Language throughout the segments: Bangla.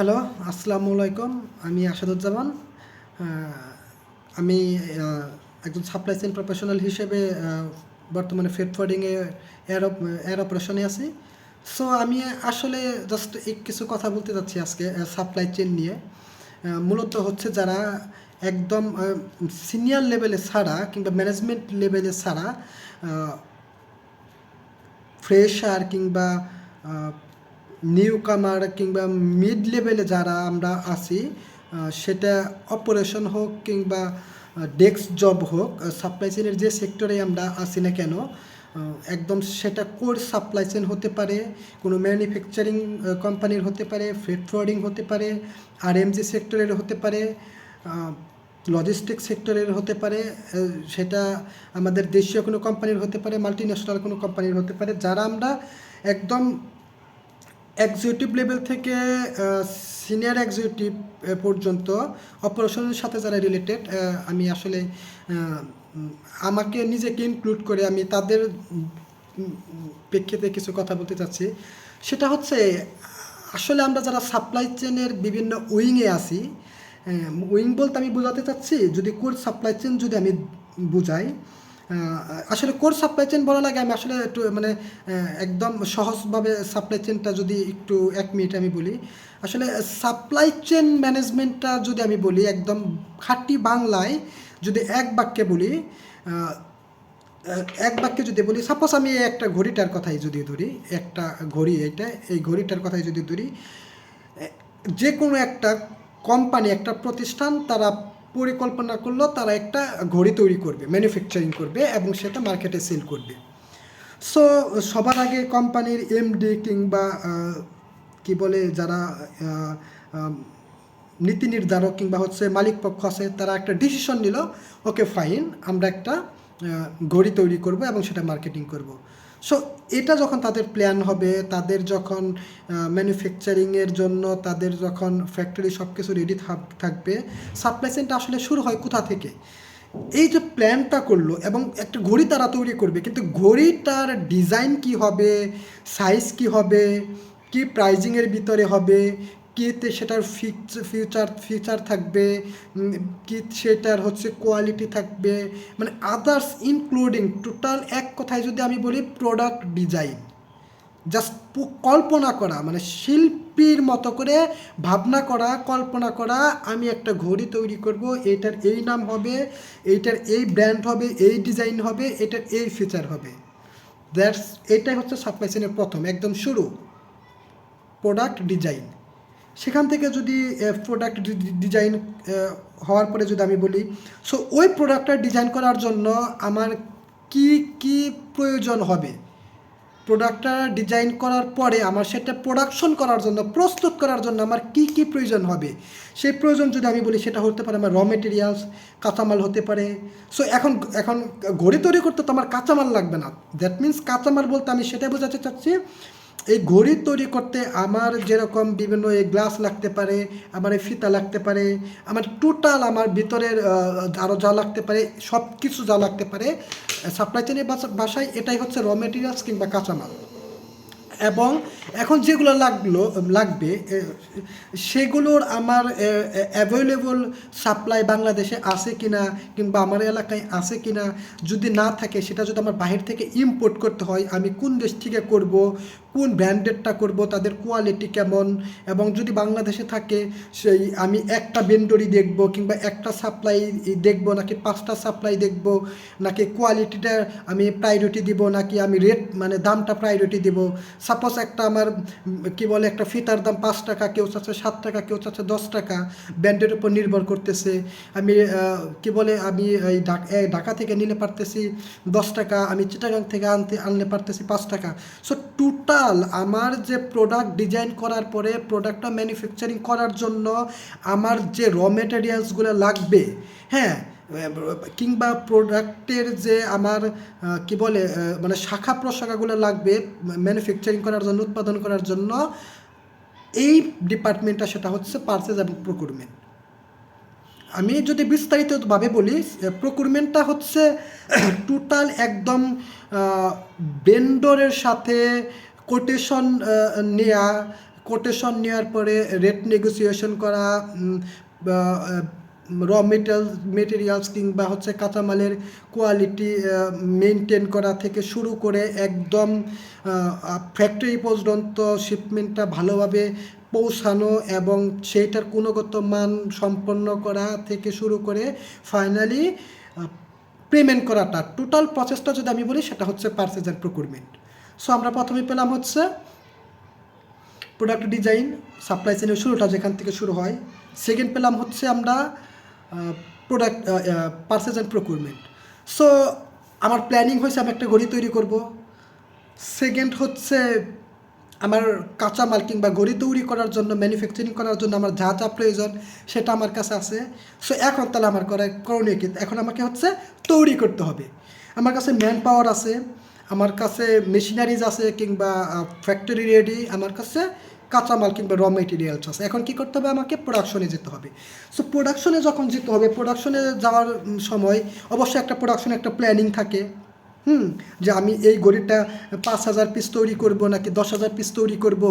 হ্যালো, আসসালামু আলাইকুম। আমি আসাদুজ্জামান। আ আমি একজন সাপ্লাই চেইন প্রফেশনাল হিসেবে বর্তমানে ফ্রেট ফরওয়ার্ডিং এ এয়ার অপারেশনে আছি। সো আমি আসলে জাস্ট কিছু কথা বলতে চাচ্ছি আজকে সাপ্লাই চেইন নিয়ে। মূলত হচ্ছে যারা একদম সিনিয়র লেভেলে ছাড়া কিংবা ম্যানেজমেন্ট লেভেলে ছাড়া আ ফ্রেশার কিংবা আ নিউ কামার কিংবা মিড লেভেলে যারা আমরা আছি, সেটা অপারেশন হোক কিংবা ডেস্ক জব হোক, সাপ্লাই চেইনের যে সেক্টরে আমরা আছি না কেন, একদম সেটা কোর সাপ্লাই চেইন হতে পারে, কোনো ম্যানুফ্যাকচারিং কোম্পানির হতে পারে, ফ্রেট ফরওয়ার্ডিং হতে পারে, আরএমজি সেক্টরের হতে পারে, লজিস্টিক সেক্টরের হতে পারে, সেটা আমাদের দেশীয় কোনো কোম্পানির হতে পারে, মাল্টিন্যাশনাল কোনো কোম্পানির হতে পারে। যারা আমরা একদম এক্সিকিউটিভ লেভেল থেকে সিনিয়র এক্সিকিউটিভ পর্যন্ত অপারেশনের সাথে যারা রিলেটেড, আমি আসলে আমাকে নিজেকে ইনক্লুড করে আমি তাদের প্রেক্ষিতে কিছু কথা বলতে চাচ্ছি। সেটা হচ্ছে আসলে আমরা যারা সাপ্লাই চেনের বিভিন্ন উইংয়ে আছি, উইং বলতে আমি বোঝাতে চাচ্ছি, যদি কোর সাপ্লাই চেন যদি আমি বুঝাই, আসলে কোর সাপ্লাই চেন বলার আগে আমি আসলে একটু মানে একদম সহজভাবে সাপ্লাই চেনটা যদি একটু 1 মিনিট আমি বলি। আসলে সাপ্লাই চেন ম্যানেজমেন্টটা যদি আমি বলি একদম খাঁটি বাংলায়, যদি এক বাক্যে বলি, এক বাক্যে যদি বলি, সাপোজ আমি একটা ঘড়িটার কথাই যদি ধরি, একটা ঘড়ি, এই ঘড়িটার কথাই যদি ধরি, যে কোনো একটা কোম্পানি, একটা প্রতিষ্ঠান, তারা পরিকল্পনা করলো তারা একটা ঘড়ি তৈরি করবে, ম্যানুফ্যাকচারিং করবে এবং সেটা মার্কেটে সেল করবে। সো সবার আগে কোম্পানির এমডি কিংবা কি বলে যারা নীতি নির্ধারক কিংবা হচ্ছে মালিক পক্ষ আছে, তারা একটা ডিসিশন নিল, ওকে ফাইন, আমরা একটা ঘড়ি তৈরি করব এবং সেটা মার্কেটিং করব। সো এটা যখন তাদের প্ল্যান হবে, তাদের যখন ম্যানুফ্যাকচারিংয়ের জন্য তাদের যখন ফ্যাক্টরি সব কিছু রেডি থাকবে, সাপ্লাই চেইনটা আসলে শুরু হয় কোথা থেকে? এই যে প্ল্যানটা করলো এবং একটা ঘড়ি তারা তৈরি করবে, কিন্তু ঘড়িটার ডিজাইন কি হবে, সাইজ কি হবে, কি প্রাইজিংয়ের ভিতরে হবে, কিতে সেটার ফিচার থাকবে, কি সেটার হচ্ছে কোয়ালিটি থাকবে, মানে আদার্স ইনক্লুডিং টোটাল, এক কথায় যদি আমি বলি প্রোডাক্ট ডিজাইন, জাস্ট কল্পনা করা, মানে শিল্পীর মতো করে ভাবনা করা, কল্পনা করা, আমি একটা ঘড়ি তৈরি করব, এইটার এই নাম হবে, এইটার এই ব্র্যান্ড হবে, এই ডিজাইন হবে, এটার এই ফিচার হবে। এটাই হচ্ছে সাপ্লাই চেইনের প্রথম একদম শুরু, প্রোডাক্ট ডিজাইন। সেখান থেকে যদি প্রোডাক্ট ডিজাইন হওয়ার পরে যদি আমি বলি, সো ওই প্রোডাক্টটা ডিজাইন করার জন্য আমার কি কি প্রয়োজন হবে, প্রোডাক্টটা ডিজাইন করার পরে আমার সেটা প্রোডাকশন করার জন্য, প্রস্তুত করার জন্য আমার কি কি প্রয়োজন হবে, সেই প্রয়োজন যদি আমি বলি, সেটা হতে পারে আমার র মেটেরিয়ালস, কাঁচামাল হতে পারে। সো এখন এখন ঘড়ি তৈরি করতে তো আমার কাঁচামাল লাগবে না। দ্যাট মিন্স কাঁচামাল বলতে আমি সেটাই বোঝাতে চাচ্ছি, এই ঘড়ি তৈরি করতে আমার যেরকম বিভিন্ন এই গ্লাস লাগতে পারে, আমার এই ফিতা লাগতে পারে, আমার টোটাল আমার ভিতরের আরও যা লাগতে পারে, সব কিছু যা লাগতে পারে, সাপ্লাই চেনের বাসায় এটাই হচ্ছে র মেটেরিয়ালস কিংবা কাঁচামাল। এবং এখন যেগুলো লাগবে, সেগুলোর আমার অ্যাভেলেবল সাপ্লাই বাংলাদেশে আছে কিনা কিংবা আমার এলাকায় আছে কিনা, যদি না থাকে সেটা যদি আমার বাহির থেকে ইম্পোর্ট করতে হয়, আমি কোন দেশ থেকে করব, কোন ব্র্যান্ডেডটা করব, তাদের কোয়ালিটি কেমন, এবং যদি বাংলাদেশে থাকে সেই আমি একটা ভেন্ডরই দেখব কিংবা একটা সাপ্লাই দেখব, নাকি 5টা সাপ্লাই দেখব, নাকি কোয়ালিটিটা আমি প্রায়োরিটি দিব, নাকি আমি রেট মানে দামটা প্রায়োরিটি দেব। সাপোজ একটা আমার কি বলে একটা ফিতার দাম 5 টাকা, কেউ চাচ্ছে 7 টাকা, কেউ চাচ্ছে 10 টাকা, ব্র্যান্ডের উপর নির্ভর করতেছে। আমি কি বলে আমি এই ঢাকা থেকে নিলে পারতেছি 10 টাকা, আমি চিটাগাং থেকে আনলে পারতেছি 5 টাকা। সো টোটাল আমার যে প্রোডাক্ট ডিজাইন করার পরে প্রোডাক্টটা ম্যানুফ্যাকচারিং করার জন্য আমার যে র মেটেরিয়ালসগুলো লাগবে, হ্যাঁ, কিংবা প্রোডাক্টের যে আমার কি বলে মানে শাখা প্রশাখাগুলো লাগবে ম্যানুফ্যাকচারিং করার জন্য, উৎপাদন করার জন্য, এই ডিপার্টমেন্টটা সেটা হচ্ছে পারচেজ এবং প্রকুরমেন্ট। আমি যদি বিস্তারিতভাবে বলি, প্রকুরমেন্টটা হচ্ছে টোটাল একদম ভেন্ডরের সাথে কোটেশন নেয়া, কোটেশন নেওয়ার পরে রেট নেগোসিয়েশন করা, র মেটেরিয়ালস কিংবা হচ্ছে কাঁচামালের কোয়ালিটি মেনটেন করা থেকে শুরু করে একদম ফ্যাক্টরি পর্যন্ত শিপমেন্টটা ভালোভাবে পৌঁছানো এবং সেইটার গুণগত মান সম্পন্ন করা থেকে শুরু করে ফাইনালি পেমেন্ট করাটা, টোটাল প্রসেসটা যদি আমি বলি সেটা হচ্ছে পারচেজ অ্যান্ড প্রকিউরমেন্ট। সো আমরা প্রথমে পেলাম হচ্ছে প্রোডাক্ট ডিজাইন, সাপ্লাই চেনের শুরুটা যেখান থেকে শুরু হয়। সেকেন্ড পেলাম হচ্ছে আমরা product purchase and procurement. So আমার প্ল্যানিং হয়েছে আমি একটা ঘড়ি তৈরি করব। সেকেন্ড হচ্ছে আমার কাঁচামাল কিংবা ঘড়ি তৈরি করার জন্য, ম্যানুফ্যাকচারিং করার জন্য আমার যা যা প্রয়োজন সেটা আমার কাছে আছে। সো এখন তাহলে আমার করণীয় কি, এখন আমাকে হচ্ছে তৈরি করতে হবে। আমার কাছে ম্যান পাওয়ার আছে, আমার কাছে মেশিনারিজ আছে কিংবা ফ্যাক্টরি রেডি, আমার কাছে কাঁচামাল কিংবা র মেটেরিয়ালস আছে। এখন কি করতে হবে, আমাকে প্রোডাকশনে যেতে হবে। সো প্রোডাকশনে যখন যেতে হবে, প্রোডাকশনে যাওয়ার সময় অবশ্যই একটা প্রোডাকশনে একটা প্ল্যানিং থাকে, যে আমি এই ঘড়িটা 5,000 পিস তৈরি করব নাকি 10,000 পিস তৈরি করব,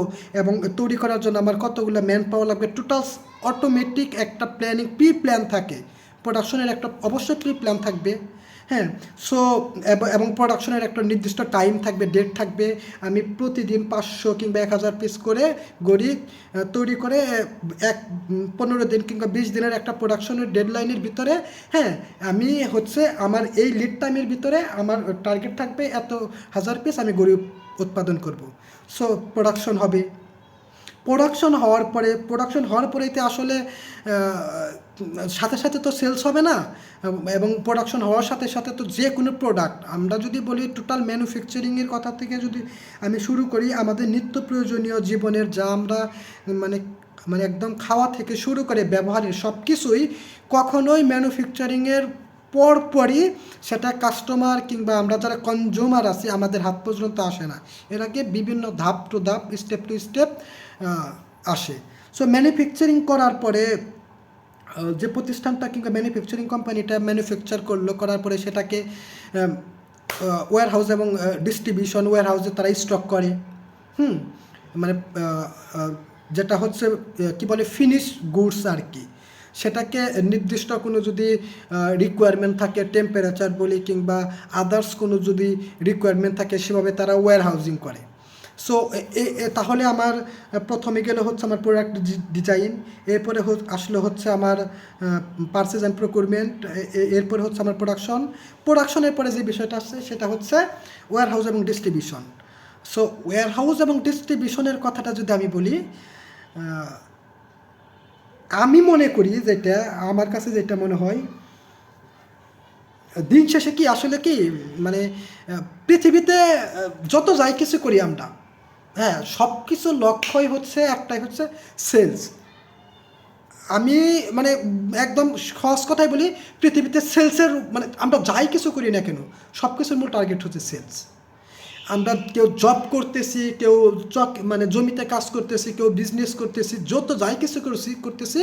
এবং তৈরি করার জন্য আমার কতগুলো ম্যান পাওয়ার লাগবে। টোটাল অটোমেটিক একটা প্ল্যানিং, প্রি প্ল্যান থাকে প্রোডাকশনের, একটা অবশ্যই প্রি প্ল্যান থাকবে। হ্যাঁ, সো এবং প্রোডাকশনের একটা নির্দিষ্ট টাইম থাকবে, ডেট থাকবে। আমি প্রতিদিন 500 কিংবা 1,000 পিস করে ঘড়ি তৈরি করে 15 দিন কিংবা 20 দিনের একটা প্রোডাকশনের ডেডলাইনের ভিতরে, হ্যাঁ, আমি হচ্ছে আমার এই লিড টাইমের ভিতরে আমার টার্গেট থাকবে এত 1000 পিস আমি ঘড়ি উৎপাদন করব। সো প্রোডাকশন হবে। প্রোডাকশন হওয়ার পরেতে আসলে সাথে সাথে তো সেলস হবে না, এবং প্রোডাকশন হওয়ার সাথে সাথে তো যে কোনো প্রোডাক্ট, আমরা যদি বলি টোটাল ম্যানুফ্যাকচারিংয়ের কথা থেকে যদি আমি শুরু করি, আমাদের নিত্য প্রয়োজনীয় জীবনের যা আমরা মানে মানে একদম খাওয়া থেকে শুরু করে ব্যবহারের সব কিছুই কখনোই ম্যানুফ্যাকচারিংয়ের পরপরই সেটা কাস্টমার কিংবা আমরা যারা কনজিউমার আছি আমাদের হাত পর্যন্ত আসে না, এর আগে বিভিন্ন ধাপ টু ধাপ, স্টেপ টু স্টেপ আসে। সো ম্যানুফ্যাকচারিং করার পরে যে প্রতিষ্ঠানটা কিংবা ম্যানুফ্যাকচারিং কোম্পানিটা ম্যানুফ্যাকচার করার পরে সেটাকে ওয়্যার হাউস এবং ডিস্ট্রিবিউশন ওয়্যার হাউসে তারা স্টক করে, মানে যেটা হচ্ছে কি বলে ফিনিশ গুডস আর কি। সেটাকে নির্দিষ্ট কোনো যদি রিকোয়ারমেন্ট থাকে, টেম্পারেচার বলি কিংবা আদার্স কোনো যদি রিকোয়ারমেন্ট থাকে, সেভাবে তারা ওয়্যার হাউজিং করে। সো তাহলে আমার প্রথমে গেলে হচ্ছে আমার প্রোডাক্ট ডিজাইন, এরপরে আসলে হচ্ছে আমার পারচেজ অ্যান্ড প্রকিউরমেন্ট, এরপরে হচ্ছে আমার প্রোডাকশনের পরে যে বিষয়টা আসছে সেটা হচ্ছে ওয়্যার হাউস এবং ডিস্ট্রিবিউশন। সো ওয়্যার হাউস এবং ডিস্ট্রিবিউশনের কথাটা যদি আমি বলি, আমি মনে করি যেটা আমার কাছে যেটা মনে হয়, দিন শেষে কি আসলে কি মানে পৃথিবীতে যত যাই কিছু করি আমরা, হ্যাঁ, সব কিছু লক্ষ্যই হচ্ছে একটাই, হচ্ছে সেলস। আমি মানে একদম সহজ কথাই বলি, পৃথিবীতে সেলসের মানে আমরা যাই কিছু করি না কেন, সব কিছুর মূল টার্গেট হচ্ছে সেলস। আমরা কেউ জব করতেছি, কেউ মানে জমিতে কাজ করতেছি, কেউ বিজনেস করতেছি, যত যাই কিছু করতেছি,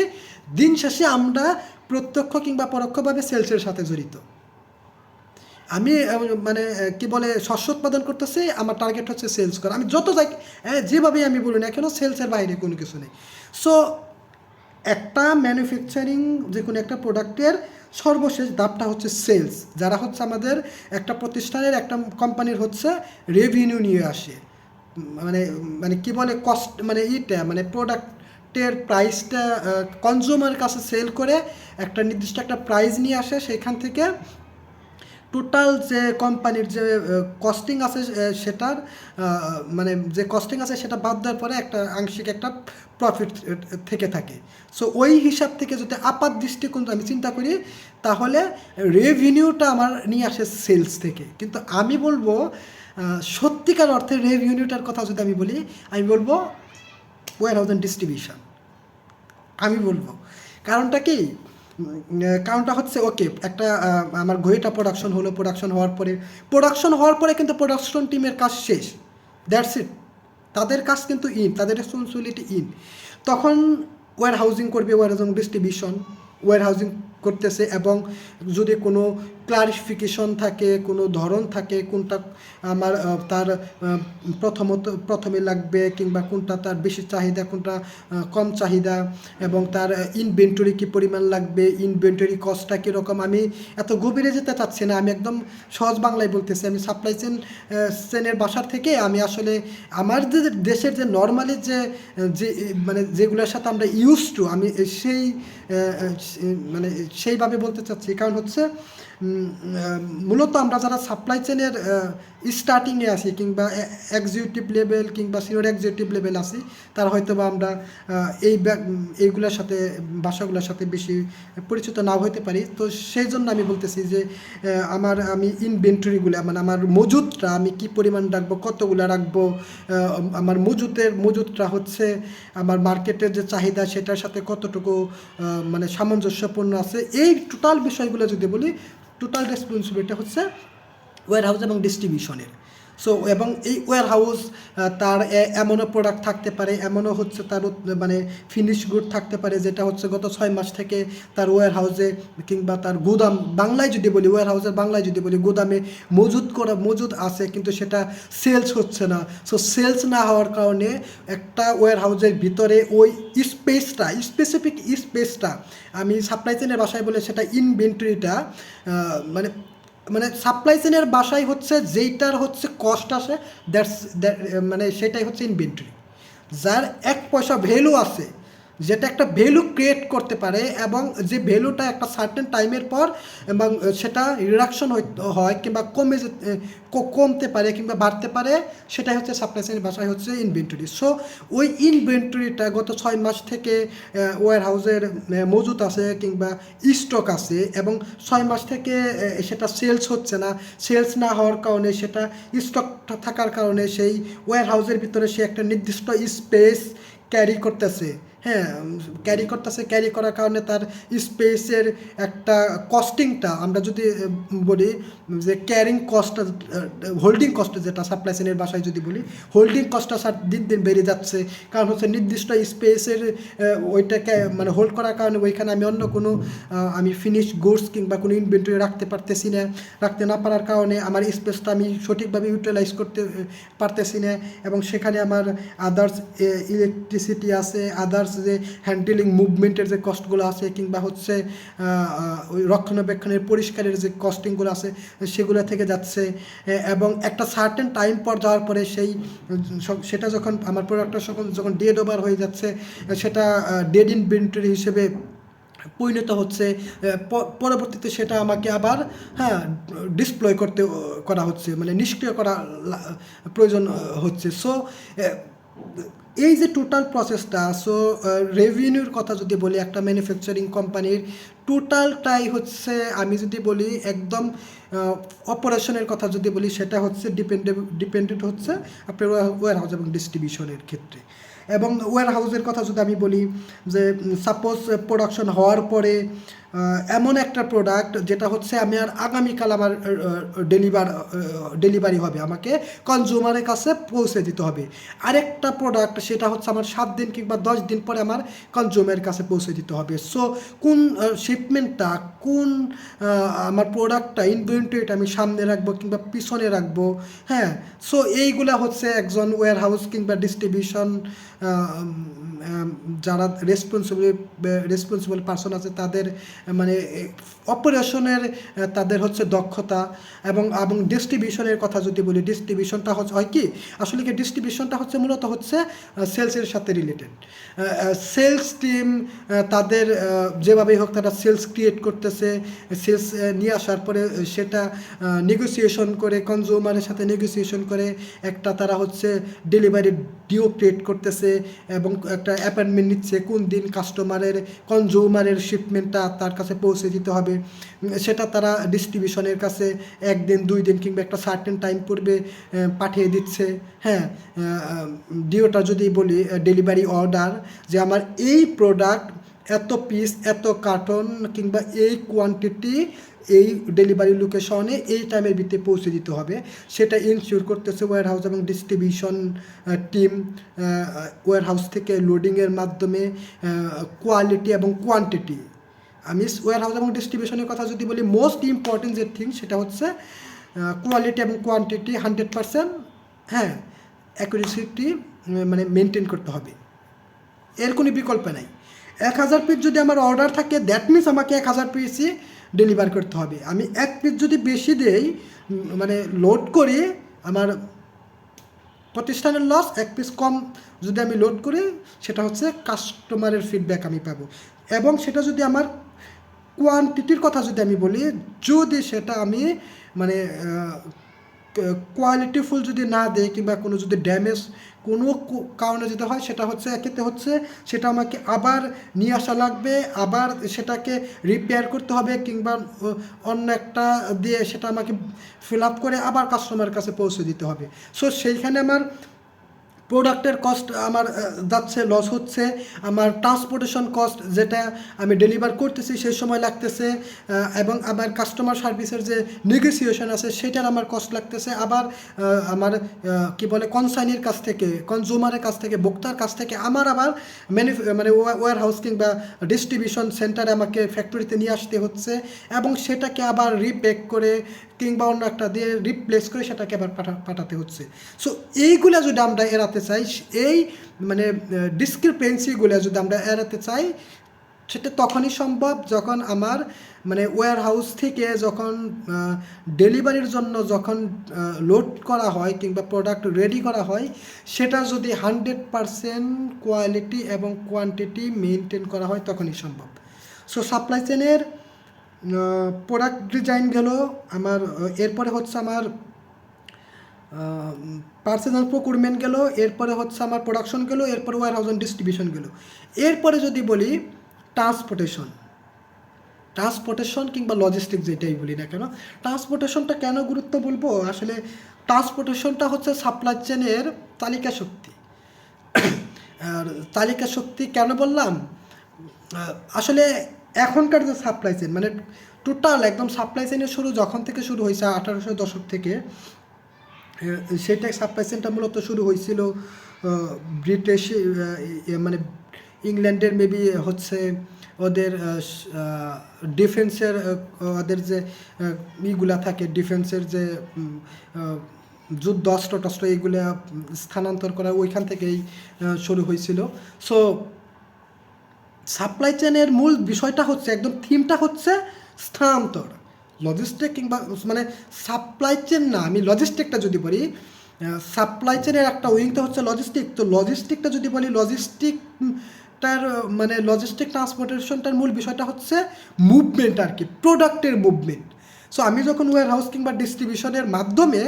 দিন শেষে আমরা প্রত্যক্ষ কিংবা পরোক্ষভাবে সেলসের সাথে জড়িত। আমি মানে কি বলে শস্য উৎপাদন করতেছি, আমার টার্গেট হচ্ছে সেলস করা। আমি যত যাই যেভাবেই আমি বলি না কেন, সেলসের বাইরে কোনো কিছু নেই। সো একটা ম্যানুফ্যাকচারিং যে কোনো একটা প্রোডাক্টের সর্বশেষ ধাপটা হচ্ছে সেলস, যারা হচ্ছে আমাদের একটা প্রতিষ্ঠানের, একটা কোম্পানির হচ্ছে রেভিনিউ নিয়ে আসে। মানে মানে কি বলে কস্ট, মানে মানে প্রোডাক্টের প্রাইসটা কনজিউমারের কাছে সেল করে একটা নির্দিষ্ট একটা প্রাইস নিয়ে আসে, সেখান থেকে টোটাল যে কোম্পানির যে কস্টিং আছে সেটার মানে যে কস্টিং আছে সেটা বাদ দেওয়ার পরে একটা আংশিক একটা প্রফিট থেকে থাকে। সো ওই হিসাব থেকে যদি আপাত দৃষ্টিকোণ আমি চিন্তা করি, তাহলে রেভিনিউটা আমার নিয়ে আসে সেলস থেকে। কিন্তু আমি বলবো সত্যিকার অর্থে রেভিনিউটার কথা যদি আমি বলি, আমি বলবো ওয়্যার হাউস অ্যান্ড ডিস্ট্রিবিউশন। আমি বলবো কারণটা কি, কারণটা হচ্ছে ওকে একটা আমার ঘড়িটা প্রোডাকশন হলো, প্রোডাকশন হওয়ার পরে কিন্তু প্রোডাকশন টিমের কাজ শেষ, দ্যাটস ইট। তাদের কাজ কিন্তু তাদের রেসপন্সিবিলিটি তখন ওয়্যার হাউজিং করবে ওয়্যার হাউজিং ডিস্ট্রিবিউশন। ওয়্যারহাউজিং করতেছে, এবং যদি কোনো ক্লারিফিকেশন থাকে, কোনো ধরন থাকে কোনটা আমার তার প্রথমে লাগবে, কিংবা কোনটা তার বেশি চাহিদা, কোনটা কম চাহিদা, এবং তার ইনভেন্টরি কী পরিমাণ লাগবে, ইনভেন্টরি কস্টটা কীরকম। আমি এত গভীরে যেতে চাচ্ছি না, আমি একদম সহজ বাংলায় বলতেছি। আমি সাপ্লাই চেনের বাসার থেকে আমি আসলে আমার যে দেশের যে নর্মালি যে মানে যেগুলোর সাথে আমরা ইউজ টু, আমি সেই মানে সেইভাবে বলতে চাচ্ছি। কারণ হচ্ছে মূলত আমরা যারা সাপ্লাই চেনের স্টার্টিংয়ে আছি, কিংবা এক্সিকিউটিভ লেভেল কিংবা সিনিয়র এক্সিকিউটিভ লেভেল আছি, তারা হয়তো বা আমরা এইগুলোর সাথে ভাষাগুলোর সাথে বেশি পরিচিত নাও হতে পারি। তো সেই জন্য আমি বলতেছি যে আমি ইনভেন্টরিগুলো, মানে আমার মজুদটা আমি কি পরিমাণ রাখবো, কতগুলো রাখবো, আমার মজুদটা হচ্ছে আমার মার্কেটের যে চাহিদা সেটার সাথে কতটুকু মানে সামঞ্জস্যপূর্ণ আছে, এই টোটাল বিষয়গুলো যদি বলি, টোটাল রেসপন্সিবিলিটি হচ্ছে ওয়্যারহাউস এবং ডিস্ট্রিবিউশনের। সো এবং এই ওয়্যারহাউস তার এমনও প্রোডাক্ট থাকতে পারে, এমনও হচ্ছে তার মানে ফিনিশ গুড থাকতে পারে যেটা হচ্ছে গত 6 মাস থেকে তার ওয়্যারহাউসে কিংবা তার গুদাম, বাংলায় যদি বলি ওয়্যারহাউসের বাংলায় যদি বলি গুদামে মজুদ আছে, কিন্তু সেটা সেলস হচ্ছে না। সো সেলস না হওয়ার কারণে একটা ওয়্যারহাউসের ভিতরে ওই স্পেসটা, স্পেসিফিক স্পেসটা, আমি সাপ্লাই চেনের বাসায় বলে সেটা ইনভেন্টরিটা, মানে সাপ্লাই চেনের বাসায় হচ্ছে যেইটার হচ্ছে কস্ট আসে, মানে সেটাই হচ্ছে ইনভেন্টরি। যার 1 পয়সা ভ্যালু আছে, যেটা একটা ভ্যালু ক্রিয়েট করতে পারে, এবং যে ভ্যালুটা একটা সার্টেন টাইমের পর এবং সেটা রিডাকশন হয় কিংবা কমতে পারে কিংবা বাড়তে পারে, সেটাই হচ্ছে সাপ্লাই চেনের ভাষায় হচ্ছে ইনভেন্টরি। সো ওই ইনভেন্টরিটা গত 6 মাস থেকে ওয়্যারহাউসের মজুত আছে কিংবা স্টক আছে, এবং 6 মাস থেকে সেটা সেলস হচ্ছে না। সেলস না হওয়ার কারণে, সেটা স্টক থাকার কারণে সেই ওয়্যারহাউসের ভিতরে সে একটা নির্দিষ্ট স্পেস ক্যারি করতেছে। হ্যাঁ, ক্যারি করার কারণে তার স্পেসের একটা কস্টিংটা, আমরা যদি বলি যে ক্যারিং কস্টটা, হোল্ডিং কস্ট যেটা সাপ্লাই চেনের বাসায় যদি বলি, হোল্ডিং কস্টটা দিন দিন বেড়ে যাচ্ছে। কারণ হচ্ছে নির্দিষ্ট স্পেসের ওইটাকে মানে হোল্ড করার কারণে ওইখানে আমি অন্য কোনো আমি ফিনিশ গুডস কিংবা কোনো ইনভেন্টরি রাখতে না পারার কারণে আমার স্পেসটা আমি সঠিকভাবে ইউটিলাইজ করতে পারতেছি না, এবং সেখানে আমার আদার্স ইলেকট্রিসিটি আছে, আদার্স যে হ্যান্ডেলিং মুভমেন্টের যে কস্টগুলো আছে, কিংবা হচ্ছে ওই রক্ষণাবেক্ষণের পরিষ্কারের যে কস্টিংগুলো আছে সেগুলো থেকে যাচ্ছে। এবং একটা সার্টেন টাইম পর যাওয়ার পরে সেটা যখন আমার প্রোডাক্টটা যখন ডেড ওভার হয়ে যাচ্ছে, সেটা ডেড ইনভেন্টরি হিসেবে পরিণত হচ্ছে। পরবর্তীতে সেটা আমাকে আবার ডিসপ্লয় করা হচ্ছে, মানে নিষ্ক্রিয় করা প্রয়োজন হচ্ছে। সো এই যে টোটাল প্রসেসটা, সো রেভিনিউর কথা যদি বলি, একটা ম্যানুফ্যাকচারিং কোম্পানির টোটালটাই হচ্ছে, আমি যদি বলি একদম অপারেশনের কথা যদি বলি, সেটা হচ্ছে ডিপেন্ডেন্ট হচ্ছে আপনার ওয়্যারহাউস এবং ডিস্ট্রিবিউশনের ক্ষেত্রে। এবং ওয়্যারহাউসের কথা যদি আমি বলি, যে সাপোজ প্রোডাকশন হওয়ার পরে এমন একটা প্রোডাক্ট যেটা হচ্ছে আমার আগামীকাল আমার ডেলিভারি হবে, আমাকে কনজিউমারের কাছে পৌঁছে দিতে হবে। আরেকটা প্রোডাক্ট সেটা হচ্ছে আমার 7 দিন কিংবা 10 দিন পরে আমার কনজিউমারের কাছে পৌঁছে দিতে হবে। সো কোন শিপমেন্টটা, কোন আমার প্রোডাক্টটা, ইনভেন্টরিটা আমি সামনে রাখবো কিংবা পিছনে রাখবো, হ্যাঁ। সো এইগুলা হচ্ছে একজন ওয়্যারহাউস কিংবা ডিস্ট্রিবিউশন যারা রেসপন্সিবল পার্সন আছে, তাদের মানে অপারেশনের তাদের হচ্ছে দক্ষতা। এবং ডিস্ট্রিবিউশনের কথা যদি বলি, ডিস্ট্রিবিউশনটা হয় কি, আসলে কি ডিস্ট্রিবিউশনটা হচ্ছে মূলত হচ্ছে সেলসের সাথে রিলেটেড। সেলস টিম তাদের যেভাবেই হোক তারা সেলস ক্রিয়েট করতেছে, সেলস নিয়ে আসার পরে সেটা নেগোসিয়েশন করে, কনজিউমারের সাথে নেগোসিয়েশন করে একটা তারা হচ্ছে ডেলিভারি ডিও ক্রিয়েট করতেছে, এবং একটা অ্যাপয়েন্টমেন্ট নিচ্ছে কোন দিন কনজিউমারের শিপমেন্টটা তার কাছে পৌঁছে দিতে হবে। সেটা তারা ডিস্ট্রিবিউশনের কাছে 1 দিন 2 দিন কিংবা একটা সার্টেন টাইম পূর্বে পাঠিয়ে দিচ্ছে। হ্যাঁ, ডিওটা যদি বলি ডেলিভারি অর্ডার, যে আমার এই প্রোডাক্ট এত পিস, এত কার্টন কিংবা এই কোয়ান্টিটি এই ডেলিভারি লোকেশনে এই টাইমের ভিতরে পৌঁছে দিতে হবে, সেটা ইনশিওর করতেছে ওয়্যারহাউস এবং ডিস্ট্রিবিউশন টিম। ওয়্যারহাউস থেকে লোডিংয়ের মাধ্যমে কোয়ালিটি এবং কোয়ান্টিটি আমি ওয়্যার হাউস এবং ডিস্ট্রিবিউশনের কথা যদি বলি, মোস্ট ইম্পর্টেন্ট যে থিং সেটা হচ্ছে কোয়ালিটি এবং কোয়ান্টিটি 100%, হ্যাঁ, অ্যাকুরেসিটি মানে মেনটেন করতে হবে, এর কোনো বিকল্প নাই। 1000 পিস যদি আমার অর্ডার থাকে, দ্যাট মিনস আমাকে 1000 পিসই ডেলিভার করতে হবে। আমি 1 পিস যদি বেশি দেই, মানে লোড করি, আমার প্রতিষ্ঠানের লস। 1 পিস কম যদি আমি লোড করি, সেটা হচ্ছে কাস্টমারের ফিডব্যাক আমি পাবো। এবং সেটা যদি আমার কোয়ান্টিটির কথা যদি আমি বলি, যদি সেটা আমি মানে কোয়ালিটিফুল যদি না দেয় কিংবা কোনো যদি ড্যামেজ কোনো কারণে যদি হয়, সেটা হচ্ছে এক্ষেত্রে হচ্ছে সেটা আমাকে আবার নিয়ে আসা লাগবে, আবার সেটাকে রিপেয়ার করতে হবে, কিংবা অন্য একটা দিয়ে সেটা আমাকে ফিল আপ করে আবার কাস্টমারের কাছে পৌঁছে দিতে হবে। সো সেইখানে আমার প্রোডাক্টের কস্ট আমার যাচ্ছে, লস হচ্ছে। আমার ট্রান্সপোর্টেশন কস্ট যেটা আমি ডেলিভার করতেছি সেই সময় লাগতেছে, এবং আমার কাস্টমার সার্ভিসের যে নেগোসিয়েশন আছে সেটার আমার কস্ট লাগতেছে। আবার আমার কি বলে কনসাইনির কাছ থেকে, কনজিউমারের কাছ থেকে, ভোক্তার কাছ থেকে আমার আবার মানে ওয়্যার হাউস কিংবা ডিস্ট্রিবিউশন সেন্টারে আমাকে ফ্যাক্টরিতে নিয়ে আসতে হচ্ছে, এবং সেটাকে আবার রিপ্যাক করে কিংবা অন্য একটা দিয়ে রিপ্লেস করে সেটাকে আবার পাঠাতে হচ্ছে। সো এইগুলা যদি আমরা এড়াতে চাই, এই মানে ডিসক্রিপেন্সিগুলো যদি আমরা এড়াতে চাই, সেটা তখনই সম্ভব যখন আমার মানে ওয়্যার হাউস থেকে যখন ডেলিভারির জন্য যখন লোড করা হয় কিংবা প্রোডাক্ট রেডি করা হয়, সেটা যদি 100% কোয়ালিটি এবং কোয়ান্টিটি মেনটেন করা হয়, তখনই সম্ভব। সো সাপ্লাই চেনের প্রোডাক্ট ডিজাইন গেল আমার, এরপরে হচ্ছে আমার পারচেজ অ্যান্ড প্রকিউরমেন্ট গেল, এরপরে হচ্ছে আমার প্রোডাকশন গেল, এরপরে ওয়্যার হাউস অ্যান্ড ডিস্ট্রিবিউশন গেল। এরপরে যদি বলি ট্রান্সপোর্টেশন কিংবা লজিস্টিক যেটাই বলি না কেন, ট্রান্সপোর্টেশনটা কেন গুরুত্ব বলবো, আসলে ট্রান্সপোর্টেশনটা হচ্ছে সাপ্লাই চেনের তালিকা শক্তি। আর তালিকা শক্তি কেন বললাম, আসলে এখনকার যে সাপ্লাই চেন মানে টোটাল একদম সাপ্লাই চেনের শুরু যখন থেকে শুরু হয়েছে 1800 দশক থেকে, সেটা সাপ্লাই চেনটা মূলত শুরু হয়েছিল ব্রিটিশ মানে ইংল্যান্ডের মেবি হচ্ছে ওদের ডিফেন্সের ওদের যে ইগুলা থাকে, ডিফেন্সের যে যুদ্ধ অস্ত্র টস্ত্র এইগুলা স্থানান্তর করা ওইখান থেকেই শুরু হয়েছিল। সো সাপ্লাই চেনের মূল বিষয়টা হচ্ছে, একদম থিমটা হচ্ছে স্থানান্তর, লজিস্টিক কিংবা মানে সাপ্লাই চেন না, আমি লজিস্টিকটা যদি বলি, সাপ্লাই চেনের একটা উইংটা হচ্ছে লজিস্টিক। তো লজিস্টিকটা যদি বলি, লজিস্টিকটার মানে লজিস্টিক ট্রান্সপোর্টেশনটার মূল বিষয়টা হচ্ছে মুভমেন্ট আর কি, প্রোডাক্টের মুভমেন্ট। সো আমি যখন ওয়্যার হাউস কিংবা ডিস্ট্রিবিউশনের মাধ্যমে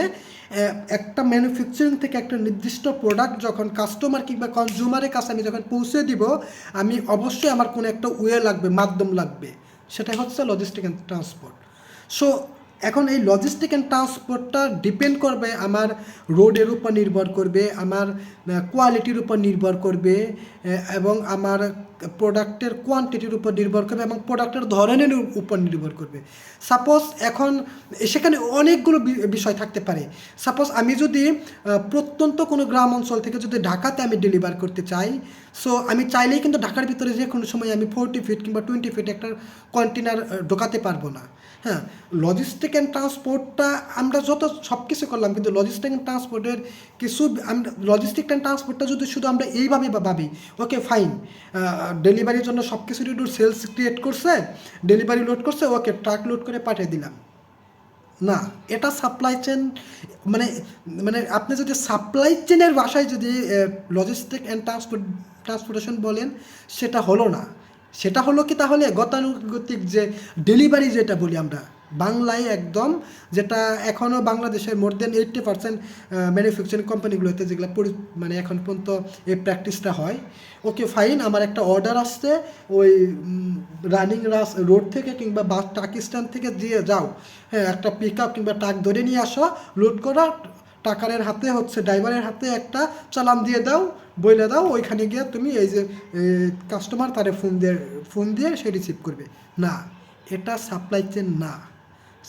একটা ম্যানুফ্যাকচারিং থেকে একটা নির্দিষ্ট প্রোডাক্ট যখন কাস্টমার কিংবা কনজিউমারের কাছে আমি যখন পৌঁছে দিব, আমি অবশ্যই আমার কোনো একটা ওয়ে লাগবে, মাধ্যম লাগবে, সেটা হচ্ছে লজিস্টিক অ্যান্ড ট্রান্সপোর্ট। সো এখন এই লজিস্টিক অ্যান্ড ট্রান্সপোর্টটা ডিপেন্ড করবে আমার রোডের উপর নির্ভর করবে, আমার কোয়ালিটির উপর নির্ভর করবে, এবং আমার প্রোডাক্টের কোয়ান্টিটির উপর নির্ভর করবে, এবং প্রোডাক্টের ধরনের উপর নির্ভর করবে। সাপোজ এখন সেখানে অনেকগুলো বিষয় থাকতে পারে। সাপোজ আমি যদি প্রত্যন্ত কোনো গ্রাম অঞ্চল থেকে যদি ঢাকাতে আমি ডেলিভার করতে চাই, সো আমি চাইলেই কিন্তু ঢাকার ভিতরে যে কোনো সময় আমি 40 ফিট কিংবা 20 ফিট একটা কন্টেনার ঢোকাতে পারবো না। হ্যাঁ, লজিস্টিক অ্যান্ড ট্রান্সপোর্টটা আমরা যত সব কিছু করলাম, কিন্তু লজিস্টিক অ্যান্ড ট্রান্সপোর্টের কিছু আমরা লজিস্টিক অ্যান্ড ট্রান্সপোর্টটা যদি শুধু আমরা এইভাবে ভাবি, ওকে ফাইন, ডেলিভারির জন্য সব কিছু একটু সেলস ক্রিয়েট করছে, ডেলিভারি লোড করছে, ওকে ট্রাক লোড করে পাঠিয়ে দিলাম, না, এটা সাপ্লাই চেন মানে মানে আপনি যদি সাপ্লাই চেনের ভাষায় যদি লজিস্টিক অ্যান্ড ট্রান্সপোর্টেশন বলেন, সেটা হলো না। সেটা হলো কি তাহলে গতানুগতিক যে ডেলিভারি যেটা বলি আমরা বাংলায় একদম, যেটা এখনও বাংলাদেশের মোর দেন 80% ম্যানুফ্যাকচারিং কোম্পানিগুলোতে যেগুলো মানে এখন পর্যন্ত এই প্র্যাকটিসটা হয়। ওকে ফাইন, আমার একটা অর্ডার আসছে ওই রানিং রোড থেকে কিংবা বাস ট্রাক স্ট্যান্ড থেকে দিয়ে যাও, হ্যাঁ, একটা পিক আপ কিংবা ট্রাক ধরে নিয়ে আসো, লোড করা, টাকারের হাতে হচ্ছে ড্রাইভারের হাতে একটা চালান দিয়ে দাও, বইলে দাও, ওইখানে গিয়ে তুমি এই যে কাস্টমার তারে ফোন দিয়ে সে রিসিভ করবে। না, এটা সাপ্লাই চেন না।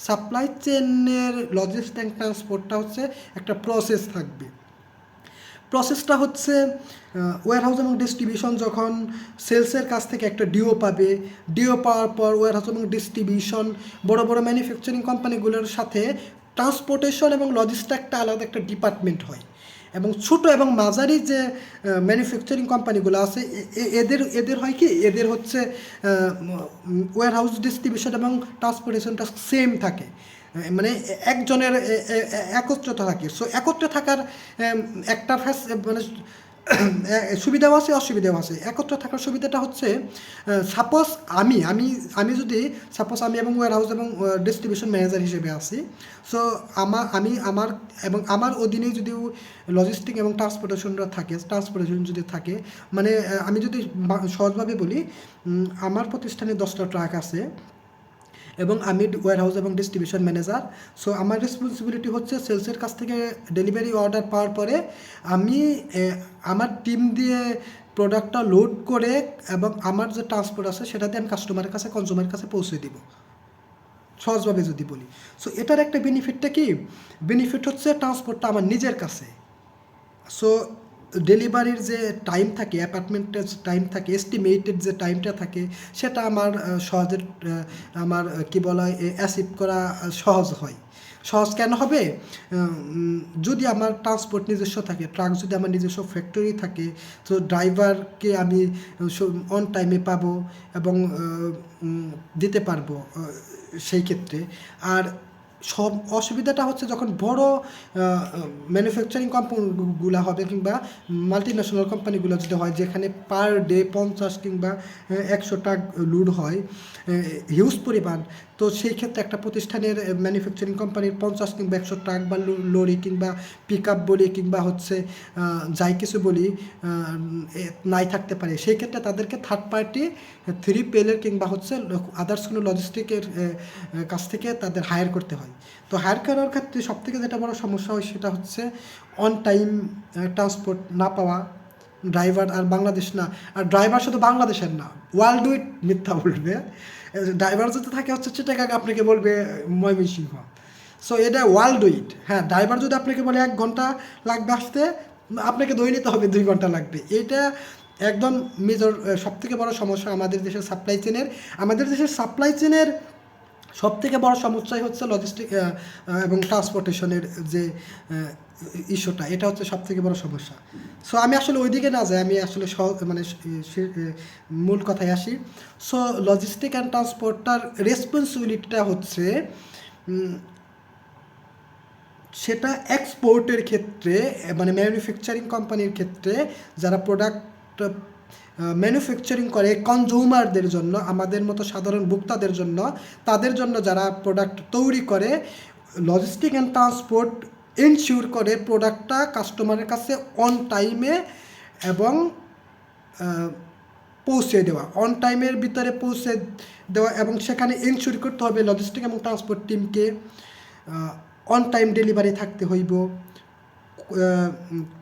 সাপ্লাই চেনের লজিস্টিক অ্যান্ড ট্রান্সপোর্টটা হচ্ছে একটা প্রসেস থাকবে। প্রসেসটা হচ্ছে ওয়্যারহাউস এবং ডিস্ট্রিবিউশন যখন সেলসের কাছ থেকে একটা ডিও পাবে, ডিও পাওয়ার পর ওয়্যারহাউস এবং ডিস্ট্রিবিউশন বড় বড় ম্যানুফ্যাকচারিং কোম্পানিগুলোর সাথে ট্রান্সপোর্টেশন এবং লজিস্টিক একটা আলাদা একটা ডিপার্টমেন্ট হয়। এবং ছোট এবং মাঝারি যে ম্যানুফ্যাকচারিং কোম্পানিগুলো আছে এদের এদের হয় কি, এদের হচ্ছে ওয়্যারহাউস ডিস্ট্রিবিউশন এবং ট্রান্সপোর্টেশনটা সেম থাকে, মানে একজনের একত্রতা থাকে। সো একত্রে থাকার একটা মানে সুবিধাও আছে অসুবিধাও আছে। একত্র থাকার সুবিধাটা হচ্ছে সাপোজ আমি আমি আমি যদি সাপোজ আমি এবং ওয়্যারহাউস এবং ডিস্ট্রিবিউশন ম্যানেজার হিসেবে আছি, সো আমার এবং আমার অধীনেই যদি লজিস্টিক এবং ট্রান্সপোর্টেশন যদি থাকে, মানে আমি যদি সহজভাবে বলি, আমার প্রতিষ্ঠানে 10টা ট্রাক আছে এবং আমি ওয়্যারহাউস এবং ডিস্ট্রিবিউশন ম্যানেজার। সো আমার রেসপন্সিবিলিটি হচ্ছে সেলসের কাছ থেকে ডেলিভারি অর্ডার পাওয়ার পরে আমি আমার টিম দিয়ে প্রোডাক্টটা লোড করে এবং আমার যে ট্রান্সপোর্ট আছে সেটা দিয়ে আমি কাস্টমারের কাছে কনজিউমারের কাছে পৌঁছে দিব, সহজভাবে যদি বলি। সো এটার একটা বেনিফিটটা কি, বেনিফিট হচ্ছে ট্রান্সপোর্টটা আমার নিজের কাছে। সো ডেলিভারির যে টাইম থাকে, অ্যাপার্টমেন্টের টাইম থাকে, এস্টিমেটেড যে টাইমটা থাকে, সেটা আমার সহজে আমার কী বলা হয় অ্যাচিভ করা সহজ হয়। সহজ কেন হবে, যদি আমার ট্রান্সপোর্ট নিজস্ব থাকে, ট্রাক যদি আমার নিজস্ব ফ্যাক্টরি থাকে, তো ড্রাইভারকে আমি অন টাইমে পাবো এবং দিতে পারবো সেই ক্ষেত্রে। আর সব অসুবিধাটা হচ্ছে যখন বড় ম্যানুফ্যাকচারিং কোম্পানিগুলো হবে কিংবা মাল্টি ন্যাশনাল কোম্পানিগুলো যদি হয়, যেখানে পার ডে 50 কিংবা 100 ট্রাক লোড হয়, হিউজ পরিমাণ। তো সেই ক্ষেত্রে একটা প্রতিষ্ঠানের ম্যানুফ্যাকচারিং কোম্পানির 50 কিংবা 100 ট্রাক বা লরি কিংবা পিক আপ বলি কিংবা হচ্ছে যাই কিছু বলি নাই থাকতে পারে। সেই ক্ষেত্রে তাদেরকে থার্ড পার্টি 3PL কিংবা হচ্ছে আদার্স কোনো লজিস্টিকের কাছ থেকে তাদের হায়ার করতে হয়। তো হায়ার করার ক্ষেত্রে সবথেকে যেটা বড় সমস্যা হয় সেটা হচ্ছে অন টাইম ট্রান্সপোর্ট না পাওয়া। ড্রাইভার আর বাংলাদেশ না, আর ড্রাইভার শুধু বাংলাদেশের না, ওয়ার্ল্ড উইড মিথ্যা বলবে। ড্রাইভার যদি থাকে হচ্ছে চিটাগাং, আপনাকে বলবে ময়মনসিংহ। সো এটা ওয়ার্ল্ড উইড। হ্যাঁ, ড্রাইভার যদি আপনাকে বলে 1 ঘন্টা লাগবে আসতে, আপনাকে ধরে নিতে হবে 2 ঘন্টা লাগবে। এটা একদম মেজর সবথেকে বড় সমস্যা আমাদের দেশের সাপ্লাই চেনের। আমাদের দেশের সাপ্লাই চেনের সবথেকে বড় সমস্যাই হচ্ছে লজিস্টিক এবং ট্রান্সপোর্টেশনের যে ইস্যুটা, এটা হচ্ছে সবথেকে বড় সমস্যা। সো আমি আসলে ওইদিকে না যাই, আমি আসলে মানে মূল কথায় আসি। সো লজিস্টিক অ্যান্ড ট্রান্সপোর্টার রেসপন্সিবিলিটিটা হচ্ছে সেটা এক্সপোর্টের ক্ষেত্রে, মানে ম্যানুফ্যাকচারিং কোম্পানির ক্ষেত্রে যারা প্রোডাক্ট ম্যানুফ্যাকচারিং করে কনজিউমারদের জন্য, আমাদের মতো সাধারণ ভোক্তাদের জন্য, তাদের জন্য যারা প্রোডাক্ট তৈরি করে, লজিস্টিক অ্যান্ড ট্রান্সপোর্ট এনশিওর করে প্রোডাক্টটা কাস্টমারের কাছে অন টাইমে এবং পৌঁছে দেওয়া, অন টাইমের ভিতরে পৌঁছে দেওয়া। এবং সেখানে এনশিওর করতে হবে লজিস্টিক এবং ট্রান্সপোর্ট টিমকে অন টাইম ডেলিভারি থাকতে হইব,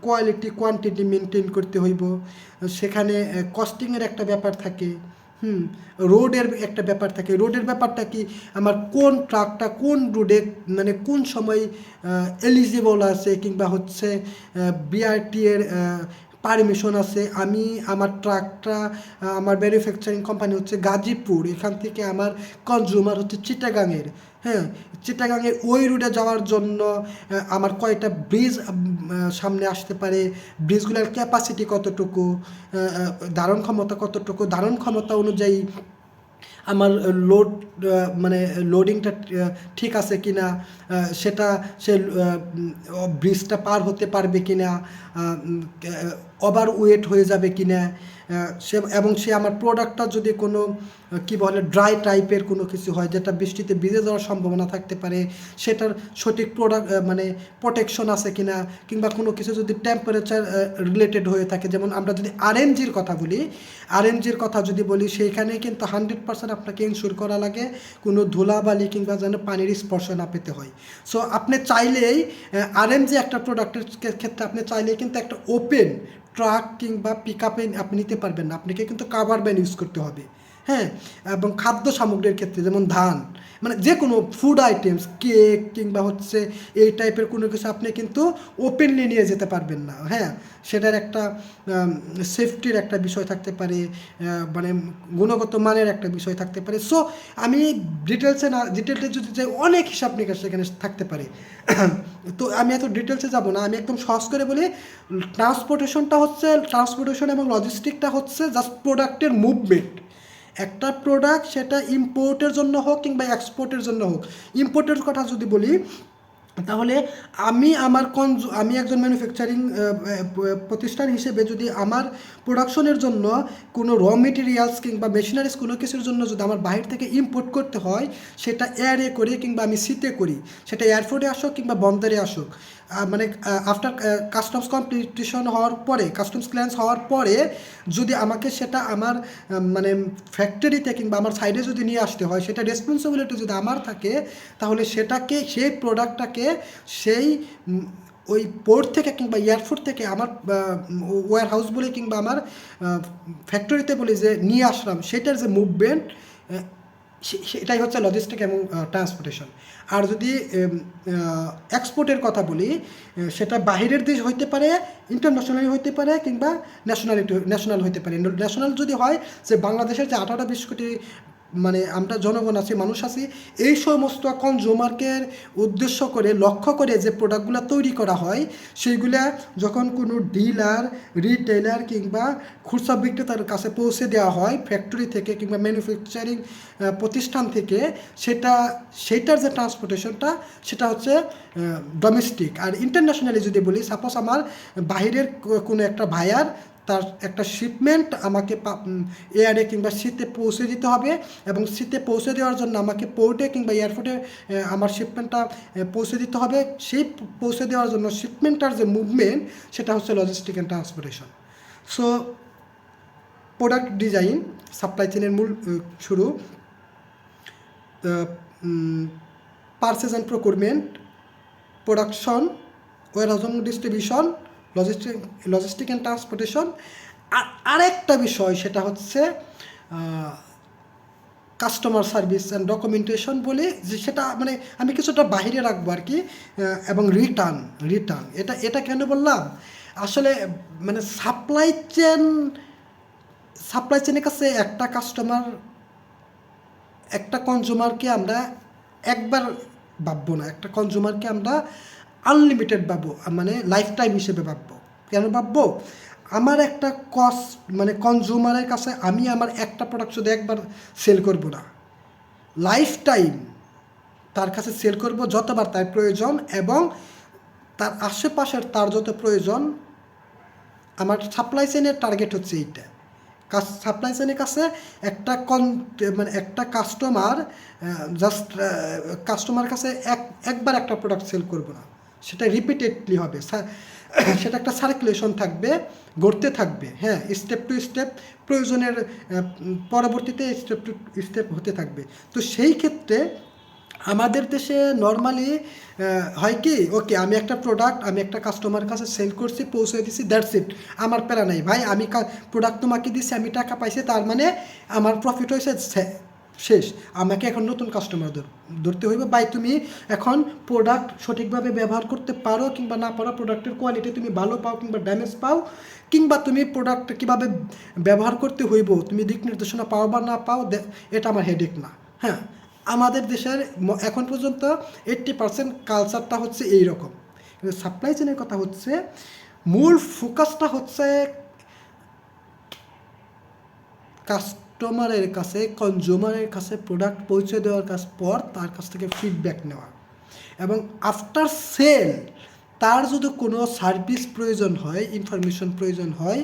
কোয়ালিটি কোয়ান্টিটি মেনটেন করতে হইব, সেখানে কস্টিংয়ের একটা ব্যাপার থাকে, রোডের একটা ব্যাপার থাকে। রোডের ব্যাপারটা কি, আমার কোন ট্রাকটা কোন রোডে মানে কোন সময় এলিজিবল আছে কিংবা হচ্ছে বিআরটি এর পারমিশন আছে। আমি আমার ট্রাকটা, আমার ম্যানুফ্যাকচারিং কোম্পানি হচ্ছে গাজীপুর, এখান থেকে আমার কনজিউমার হচ্ছে চিটাগাংয়ের। হ্যাঁ, চিটাগাংয়ের ওই রুটে যাওয়ার জন্য আমার কয়টা ব্রিজ সামনে আসতে পারে, ব্রিজগুলোর ক্যাপাসিটি কতটুকু, ধারণ ক্ষমতা কতটুকু, ধারণ ক্ষমতা অনুযায়ী আমার লোড মানে লোডিংটা ঠিক আছে কি না, সেটা সে ব্রিজটা পার হতে পারবে কি না, ওভার ওয়েট হয়ে যাবে কি না, এবং সে আমার প্রোডাক্টটা যদি কোনো কী বলে ড্রাই টাইপের কোনো কিছু হয়, যেটা বৃষ্টিতে ভিজে যাওয়ার সম্ভাবনা থাকতে পারে, সেটার সঠিক প্রোডাক্ট মানে প্রোটেকশন আছে কি না, কিংবা কোনো কিছু যদি টেম্পারেচার রিলেটেড হয়ে থাকে। যেমন আমরা যদি আরএনজির কথা বলি, আরএনজির কথা যদি বলি, সেইখানে কিন্তু 100% আপনাকে ইনশিওর করা লাগে কোনো ধুলাবালি কিংবা যেন পানির স্পর্শ না পেতে হয়। সো আপনি চাইলেই আরএনজি একটা প্রোডাক্টের ক্ষেত্রে আপনি চাইলেই কিন্তু একটা ওপেন ট্রাক কিংবা পিক আপে আপনি নিতে পারবেন না, আপনাকে কিন্তু কাভার ভ্যান ইউজ করতে হবে। হ্যাঁ, এবং খাদ্য সামগ্রীর ক্ষেত্রে যেমন ধান, মানে যে কোনো ফুড আইটেমস, কেক কিংবা হচ্ছে এই টাইপের কোনো কিছু আপনি কিন্তু ওপেনলি নিয়ে যেতে পারবেন না। হ্যাঁ, সেটার একটা সেফটির একটা বিষয় থাকতে পারে, মানে গুণগত মানের একটা বিষয় থাকতে পারে। সো আমি ডিটেলসে যদি যাই, অনেক হিসাব নিকাশ সেখানে থাকতে পারে। তো আমি এত ডিটেলসে যাব না, আমি একদম সহজ করে বলি, ট্রান্সপোর্টেশন এবং লজিস্টিকটা হচ্ছে জাস্ট প্রোডাক্টের মুভমেন্ট। একটা প্রোডাক্ট সেটা ইম্পোর্টের জন্য হোক কিংবা এক্সপোর্টের জন্য হোক। ইম্পোর্টের কথা যদি বলি, তাহলে আমি একজন ম্যানুফ্যাকচারিং প্রতিষ্ঠান হিসেবে যদি আমার প্রোডাকশনের জন্য কোনো র মেটেরিয়ালস কিংবা মেশিনারিজ কোনো কিছুর জন্য যদি আমার বাইরে থেকে ইম্পোর্ট করতে হয়, সেটা এয়ারে করি কিংবা আমি সিতে করি, সেটা এয়ারপোর্টে আসুক কিংবা বন্দরে আসুক, মানে আফটার কাস্টমস কমপ্লিটেশন হওয়ার পরে, কাস্টমস ক্লিয়ারেন্স হওয়ার পরে যদি আমাকে সেটা আমার মানে ফ্যাক্টরিতে কিংবা আমার সাইডে যদি নিয়ে আসতে হয়, সেটা রেসপন্সিবিলিটি যদি আমার থাকে, তাহলে সেই প্রোডাক্টটাকে সেই ওই পোর্ট থেকে কিংবা এয়ারপোর্ট থেকে আমার ওয়্যার হাউস বলে কিংবা আমার ফ্যাক্টরিতে বলি যে নিয়ে আসলাম, সেটার যে মুভমেন্ট, সেটাই হচ্ছে লজিস্টিক এবং ট্রান্সপোর্টেশন। আর যদি এক্সপোর্টের কথা বলি, সেটা বাহিরের দেশ হইতে পারে, ইন্টারন্যাশনালি হইতে পারে কিংবা ন্যাশনাল হইতে পারে। ন্যাশনাল যদি হয় যে বাংলাদেশের যে 18-20 কোটি মানে আমরা জনগণ আছি, মানুষ আছি, এই সমস্ত কনজিউমারকে উদ্দেশ্য করে, লক্ষ্য করে যে প্রোডাক্টগুলো তৈরি করা হয়, সেইগুলা যখন কোনো ডিলার, রিটেলার কিংবা খুচরা বিক্রেতার কাছে পৌঁছে দেওয়া হয় ফ্যাক্টরি থেকে কিংবা ম্যানুফ্যাকচারিং প্রতিষ্ঠান থেকে, সেইটার যে ট্রান্সপোর্টেশনটা, সেটা হচ্ছে ডোমেস্টিক। আর ইন্টারন্যাশনালি যদি বলি, সাপোজ আমার বাহিরের কোনো একটা ভায়ার, তার একটা শিপমেন্ট আমাকে এয়ারে কিংবা সিতে পৌঁছে দিতে হবে, এবং সিতে পৌঁছে দেওয়ার জন্য আমাকে পোর্টে কিংবা এয়ারপোর্টে আমার শিপমেন্টটা পৌঁছে দিতে হবে। সেই পৌঁছে দেওয়ার জন্য শিপমেন্টটার যে মুভমেন্ট, সেটা হচ্ছে logistic and transportation. So product design, supply চেনের মূল শুরু, purchase and procurement, production, warehouse এবং ডিস্ট্রিবিউশন, লজিস্টিক অ্যান্ড ট্রান্সপোর্টেশন। আর আরেকটা বিষয়, সেটা হচ্ছে কাস্টমার সার্ভিস অ্যান্ড ডকুমেন্টেশন বলে, যে সেটা মানে আমি কিছুটা বাহিরে রাখবো আর কি। এবং রিটার্ন, এটা কেন বললাম, আসলে মানে সাপ্লাই চেনের কাছে একটা কনজিউমারকে আমরা একবার ভাববো না, একটা কনজিউমারকে আমরা আনলিমিটেড ভাববো, মানে লাইফ টাইম হিসেবে ভাববো। কেন ভাববো? আমার একটা মানে কনজিউমারের কাছে আমি আমার একটা প্রোডাক্ট শুধু একবার সেল করব না, লাইফ টাইম তার কাছে সেল করব যতবার তার প্রয়োজন, এবং তার আশেপাশের তার যত প্রয়োজন। আমার সাপ্লাই চেনের টার্গেট হচ্ছে এইটা। সাপ্লাই চেনের কাছে একটা কাস্টমার কাছে একবার একটা প্রোডাক্ট সেল করব না, সেটা রিপিটেডলি হবে, সেটা একটা সার্কুলেশন থাকবে, ঘটতে থাকবে। হ্যাঁ, স্টেপ টু স্টেপ, প্রয়োজনের পরবর্তীতে স্টেপ টু স্টেপ হতে থাকবে। তো সেই ক্ষেত্রে আমাদের দেশে নর্মালি হয় কি, ওকে আমি একটা প্রোডাক্ট আমি একটা কাস্টমারের কাছে সেল করছি, পৌঁছে দিছি, দ্যাটস ইট, আমার প্যারা নাই ভাই, আমি প্রোডাক্ট তোমাকে দিচ্ছি, আমি টাকা পাইছি, তার মানে আমার প্রফিট হয়েছে, শেষ। আমাকে এখন নতুন কাস্টমার ধরতে হইবে। ভাই তুমি এখন প্রোডাক্ট সঠিকভাবে ব্যবহার করতে পারো কিংবা না পারো, প্রোডাক্টের কোয়ালিটি তুমি ভালো পাও কিংবা ড্যামেজ পাও, কিংবা তুমি প্রোডাক্ট কীভাবে ব্যবহার করতে হইব, তুমি দিক নির্দেশনা পাও বা না পাও, এটা আমার হেডেক না। হ্যাঁ, আমাদের দেশের এখন পর্যন্ত 80% কালচারটা হচ্ছে এই রকম। কিন্তু সাপ্লাই চেনের কথা হচ্ছে, মূল ফোকাসটা হচ্ছে কাস্টমারের কাছে, কনজিউমারের কাছে প্রোডাক্ট পৌঁছে দেওয়ার পর তার কাছ থেকে ফিডব্যাক নেওয়া, এবং আফটার সেল তার যদি কোনো সার্ভিস প্রয়োজন হয়, ইনফরমেশন প্রয়োজন হয়,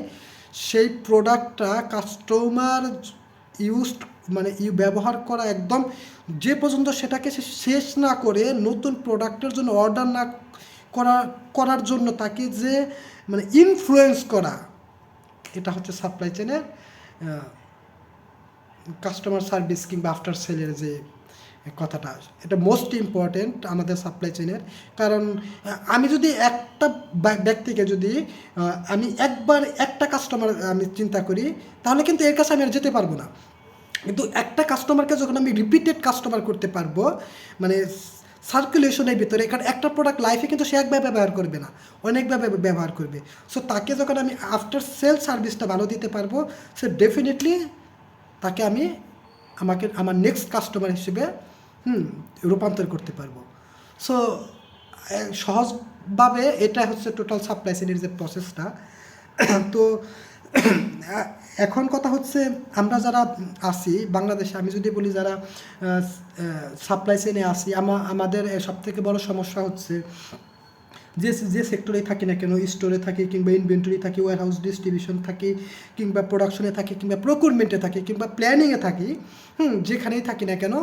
সেই প্রোডাক্টটা কাস্টমার ব্যবহার করা একদম যে পর্যন্ত সেটাকে সে শেষ না করে, নতুন প্রোডাক্টের জন্য অর্ডার না করার জন্য তাকে যে মানে ইনফ্লুয়েন্স করা, এটা হচ্ছে সাপ্লাই চেনের কাস্টমার সার্ভিস কিংবা আফটার সেলের যে কথাটা, এটা মোস্ট ইম্পর্টেন্ট আমাদের সাপ্লাই চেনের। কারণ আমি যদি একটা ব্যক্তিকে যদি আমি একবার একটা কাস্টমার আমি চিন্তা করি, তাহলে কিন্তু এর কাছে আমি আর যেতে পারবো না। কিন্তু একটা কাস্টমারকে যখন আমি রিপিটেড কাস্টমার করতে পারবো, মানে সার্কুলেশনের ভিতরে, কারণ একটা প্রোডাক্ট লাইফে কিন্তু সে একভাবে ব্যবহার করবে না, অনেকভাবে ব্যবহার করবে। সো তাকে যখন আমি আফটার সেল সার্ভিসটা ভালো দিতে পারবো, সে ডেফিনেটলি তাকে আমি আমার নেক্সট কাস্টমার হিসেবে রূপান্তর করতে পারবো। সো সহজভাবে এটা হচ্ছে টোটাল সাপ্লাই চেইনের যে প্রসেসটা। তো এখন কথা হচ্ছে, আমরা যারা আছি বাংলাদেশে, আমি যদি বলি যারা সাপ্লাই চেইনে আছি, আমাদের সবথেকে বড় সমস্যা হচ্ছে যে সেক্টরে থাকি না কেন, স্টোরে থাকি কিংবা ইনভেন্টরি থাকি, ওয়্যারহাউস ডিস্ট্রিবিউশন থাকি কিংবা প্রোডাকশনে থাকি কিংবা প্রকুরমেন্টে থাকি কিংবা প্ল্যানিংয়ে থাকি, যেখানেই থাকি না কেন,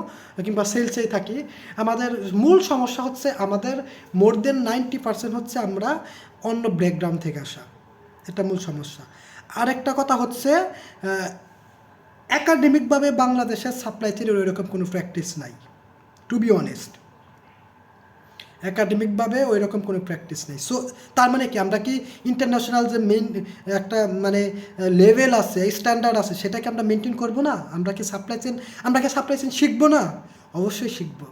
কিংবা সেলসেই থাকি, আমাদের মূল সমস্যা হচ্ছে আমাদের মোর দেন 90% হচ্ছে আমরা অন্য ব্যাকগ্রাউন্ড থেকে আসা। এটা মূল সমস্যা। আরেকটা কথা হচ্ছে, একাডেমিকভাবে বাংলাদেশের সাপ্লাই চেইনের ওইরকম কোনো প্র্যাকটিস নাই, টু বি অনেস্ট। একাডেমিকভাবে ওই রকম কোনো প্র্যাকটিস নেই। সো তার মানে কি, আমরা কি ইন্টারন্যাশনাল যে মেইন একটা মানে লেভেল আছে, স্ট্যান্ডার্ড আছে, সেটাকে আমরা মেনটেন করবো না? আমরা কি সাপ্লাই চেইন শিখবো না? অবশ্যই শিখবো।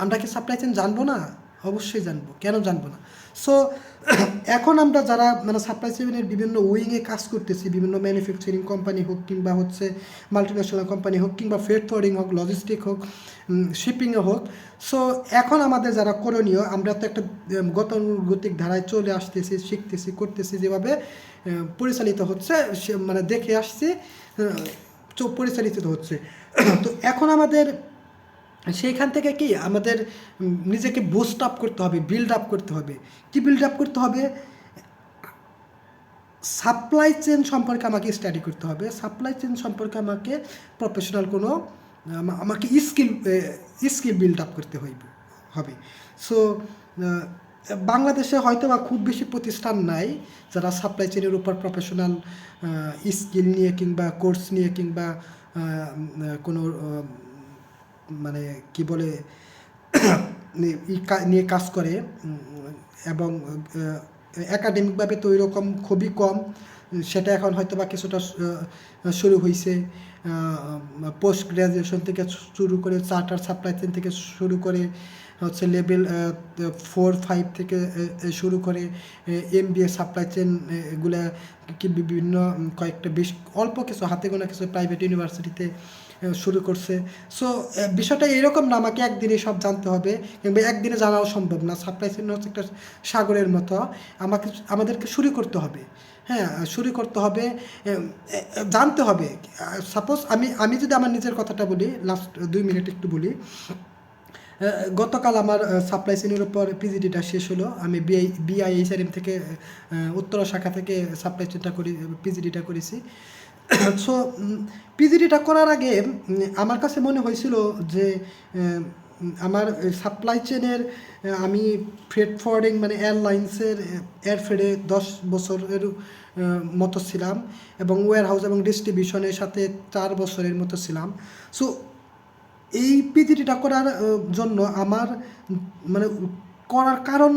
আমরা কি সাপ্লাই চেইন জানবো না? অবশ্যই জানবো। কেন জানবো না? সো এখন আমরা যারা মানে সাপ্লাই চেইনের বিভিন্ন উইংয়ে কাজ করতেছি, বিভিন্ন ম্যানুফ্যাকচারিং কোম্পানি হোক কিংবা হচ্ছে মাল্টিন্যাশনাল কোম্পানি হোক কিংবা ফ্রেট ফরওয়ার্ডিং হোক, লজিস্টিক হোক, শিপিংয়ে হোক, সো এখন আমাদের যারা করণীয়, আমরা তো একটা গতানুগতিক ধারায় চলে আসতেছি, শিখতেছি, করতেছি, যেভাবে পরিচালিত হচ্ছে মানে দেখে আসছি, পরিচালিত হচ্ছে। তো এখন আমাদের সেইখান থেকে কি আমাদের নিজেকে বুস্ট আপ করতে হবে, বিল্ড আপ করতে হবে। কি বিল্ড আপ করতে হবে? সাপ্লাই চেন সম্পর্কে আমাকে স্টাডি করতে হবে। সাপ্লাই চেন সম্পর্কে আমাকে প্রফেশনাল কোনো আমাকে স্কিল বিল্ড আপ করতে হবে। সো বাংলাদেশে হয়তো বা খুব বেশি প্রতিষ্ঠান নাই যারা সাপ্লাই চেনের উপর প্রফেশনাল স্কিল নিয়ে কিংবা কোর্স নিয়ে কিংবা কোনো মানে কি বলে নিয়ে কাজ করে, এবং একাডেমিকভাবে তো ওইরকম খুবই কম। সেটা এখন হয়তো বা কিছুটা শুরু হয়েছে, পোস্ট গ্র্যাজুয়েশন থেকে শুরু করে, চার্টার সাপ্লাই চেইন থেকে শুরু করে হচ্ছে লেভেল 4-5 থেকে শুরু করে MBA সাপ্লাই চেইন, এগুলা কি বিভিন্ন কয়েকটা বেশ অল্প কিছু হাতে গোনা কিছু প্রাইভেট ইউনিভার্সিটিতে শুরু করছে। সো বিষয়টা এরকম না আমাকে একদিনে সব জানতে হবে কিংবা একদিনে জানাও সম্ভব না। সাপ্লাই চেইন হচ্ছে একটা সাগরের মতো, আমাদেরকে শুরু করতে হবে। হ্যাঁ, শুরু করতে হবে, জানতে হবে। সাপোজ আমি যদি আমার নিজের কথাটা বলি, লাস্ট 2 মিনিট একটু বলি। গতকাল আমার সাপ্লাই চেইনের উপর পিজিডিটা শেষ হলো। আমি BIHRM থেকে উত্তরা শাখা থেকে সাপ্লাই চেইনটা পিজিডিটা করেছি। সো পিজিডিটা করার আগে আমার কাছে মনে হয়েছিল যে আমার সাপ্লাই চেনের আমি ফ্রেট ফরওয়ার্ডিং মানে এয়ারলাইন্সের এয়ারফ্রেডে 10 বছরের মতো ছিলাম এবং ওয়্যারহাউস এবং ডিস্ট্রিবিউশনের সাথে 4 বছরের মতো ছিলাম। সো এই পিজিডিটা করার জন্য আমার মানে করার কারণ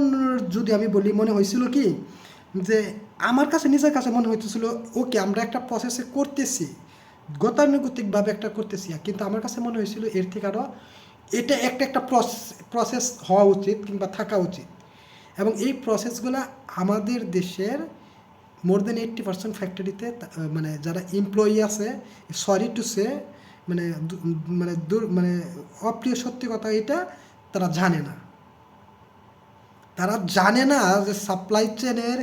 যদি আমি বলি, মনে হয়েছিল কি যে আমার কাছে নিজের কাছে মনে হইতেছিল ওকে আমরা একটা প্রসেসে করতেছি, গতানুগতিকভাবে একটা করতেছি, কিন্তু আমার কাছে মনে হয়েছিল এর থেকে আরও এটা একটা প্রসেস হওয়া উচিত কিংবা থাকা উচিত। এবং এই প্রসেসগুলো আমাদের দেশের মোর দেন 80% ফ্যাক্টরিতে মানে যারা এমপ্লয়ি আছে, সরি টু সে, মানে মানে অপ্রিয় সত্যি কথা, এটা তারা জানে না। তারা জানে না যে সাপ্লাই চেনের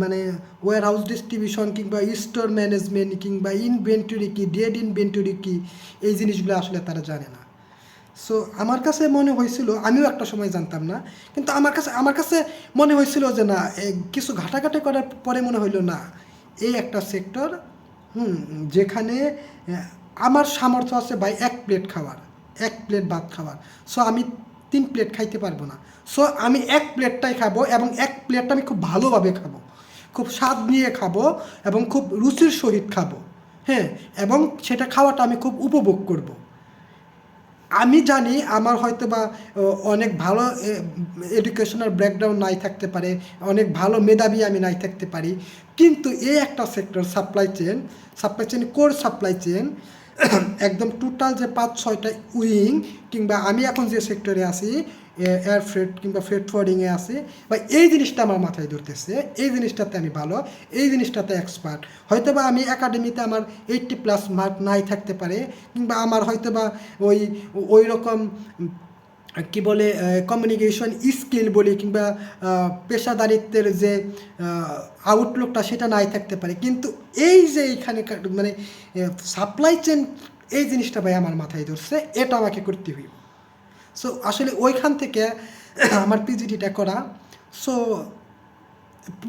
মানে ওয়্যারহাউস ডিস্ট্রিবিউশন কিংবা স্টোর ম্যানেজমেন্ট কিংবা ইনভেন্টরি কি, ডেড ইনভেন্টরি কি, এই জিনিসগুলো আসলে তারা জানে না। সো আমার কাছে মনে হয়েছিল, আমিও একটা সময় জানতাম না, কিন্তু আমার কাছে মনে হয়েছিল যে না, কিছু ঘাটাঘাটি করার পরে মনে হইলো না, এই একটা সেক্টর যেখানে আমার সামর্থ্য আছে ভাই 1 প্লেট খাওয়ার, 1 প্লেট ভাত খাওয়ার। সো আমি 3 প্লেট খাইতে পারবো না। সো আমি 1 প্লেটটাই খাবো এবং 1 প্লেটটা আমি খুব ভালোভাবে খাবো, খুব স্বাদ নিয়ে খাবো এবং খুব রুচির সহিত খাবো। হ্যাঁ, এবং সেটা খাওয়াটা আমি খুব উপভোগ করব। আমি জানি আমার হয়তো বা অনেক ভালো এডুকেশনাল ব্যাকগ্রাউন্ড নাই থাকতে পারে, অনেক ভালো মেধাবী আমি নাই থাকতে পারি, কিন্তু এই একটা sector supply chain core supply chain একদম টোটাল যে 5-6টা উইং, কিংবা আমি এখন যে সেক্টরে আছি এয়ার ফ্রেট কিংবা ফ্রেট ফরওয়ার্ডিংয়ে আছি, বা এই জিনিসটা আমার মাথায় ধরতেছে, এই জিনিসটাতে আমি ভালো, এই জিনিসটাতে এক্সপার্ট। হয়তো বা আমি একাডেমিতে আমার 80+ মার্ক নাই থাকতে পারে, কিংবা আমার হয়তো বা ওই রকম কি বলে কমিউনিকেশন স্কিল বলি, কিংবা পেশাদারিত্বের যে আউটলুকটা সেটা নাই থাকতে পারে, কিন্তু এই যে এইখানে মানে সাপ্লাই চেন এই জিনিসটা ভাই আমার মাথায় ধরছে, এটা আমাকে করতে হইব। সো আসলে ওইখান থেকে আমার পিজিটিটা করা। সো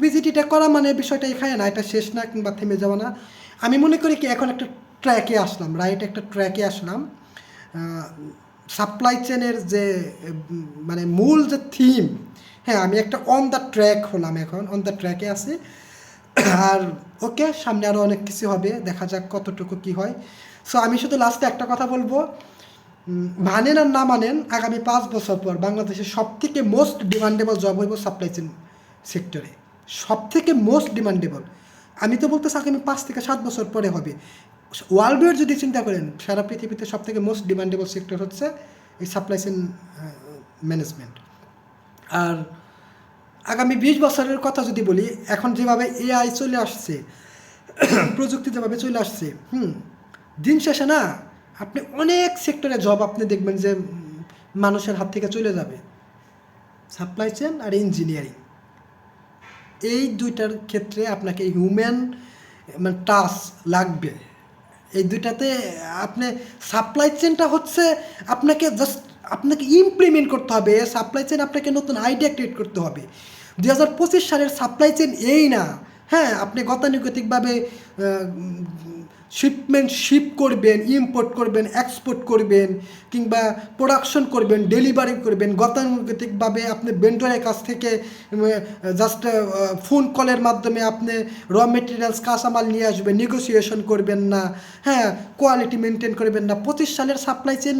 পিজিটিটা করা মানে বিষয়টা এখানে না, এটা শেষ না কিংবা থেমে যাওয়া না। আমি মনে করি কি এখন একটা ট্র্যাকে আসলাম, রাইট, একটা ট্র্যাকে আসলাম। সাপ্লাই চেনের যে মানে মূল যে থিম, হ্যাঁ আমি একটা অন দ্য ট্র্যাক হলাম, এখন অন দ্য ট্র্যাকে আছি। আর ওকে, সামনে আরও অনেক কিছু হবে, দেখা যাক কতটুকু কি হয়। সো আমি শুধু লাস্টে একটা কথা বলবো, মানেন আর না মানেন, আগামী 5 বছর পর বাংলাদেশের সবথেকে মোস্ট ডিমান্ডেবল জব হইব সাপ্লাই চেন সেক্টরে, সবথেকে মোস্ট ডিমান্ডেবল। আমি তো বলতেছি আগামী 5 থেকে 7 বছর পরে হবে। ওয়ার্ল্ড যদি চিন্তা করেন, সারা পৃথিবীতে সবথেকে মোস্ট ডিমান্ডেবল সেক্টর হচ্ছে এই সাপ্লাই চেন ম্যানেজমেন্ট। আর আগামী 20 বছরের কথা যদি বলি, এখন যেভাবে এআই চলে আসছে, প্রযুক্তি যেভাবে চলে আসছে, দিন শেষে না আপনি অনেক সেক্টরে জব আপনি দেখবেন যে মানুষের হাত থেকে চলে যাবে। সাপ্লাই চেন আর ইঞ্জিনিয়ারিং, এই দুইটার ক্ষেত্রে আপনাকে হিউম্যান মানে টাচ লাগবে। এই দুইটাতে আপনি সাপ্লাই চেনটা হচ্ছে আপনাকে ইমপ্লিমেন্ট করতে হবে, সাপ্লাই চেন আপনাকে নতুন আইডিয়া ক্রিয়েট করতে হবে। 2025 সালের সাপ্লাই চেন এই না, হ্যাঁ আপনি গতানুগতিকভাবে শিপ করবেন, ইম্পোর্ট করবেন, এক্সপোর্ট করবেন, কিংবা প্রোডাকশন করবেন, ডেলিভারি করবেন, গতানুগতিকভাবে আপনি ভেন্ডরের কাছ থেকে জাস্ট ফোন কলের মাধ্যমে আপনি র মেটেরিয়ালস কাঁচামাল নিয়ে আসবেন, নেগোসিয়েশন করবেন না, হ্যাঁ কোয়ালিটি মেনটেন করবেন না। 25 সালের সাপ্লাই চেন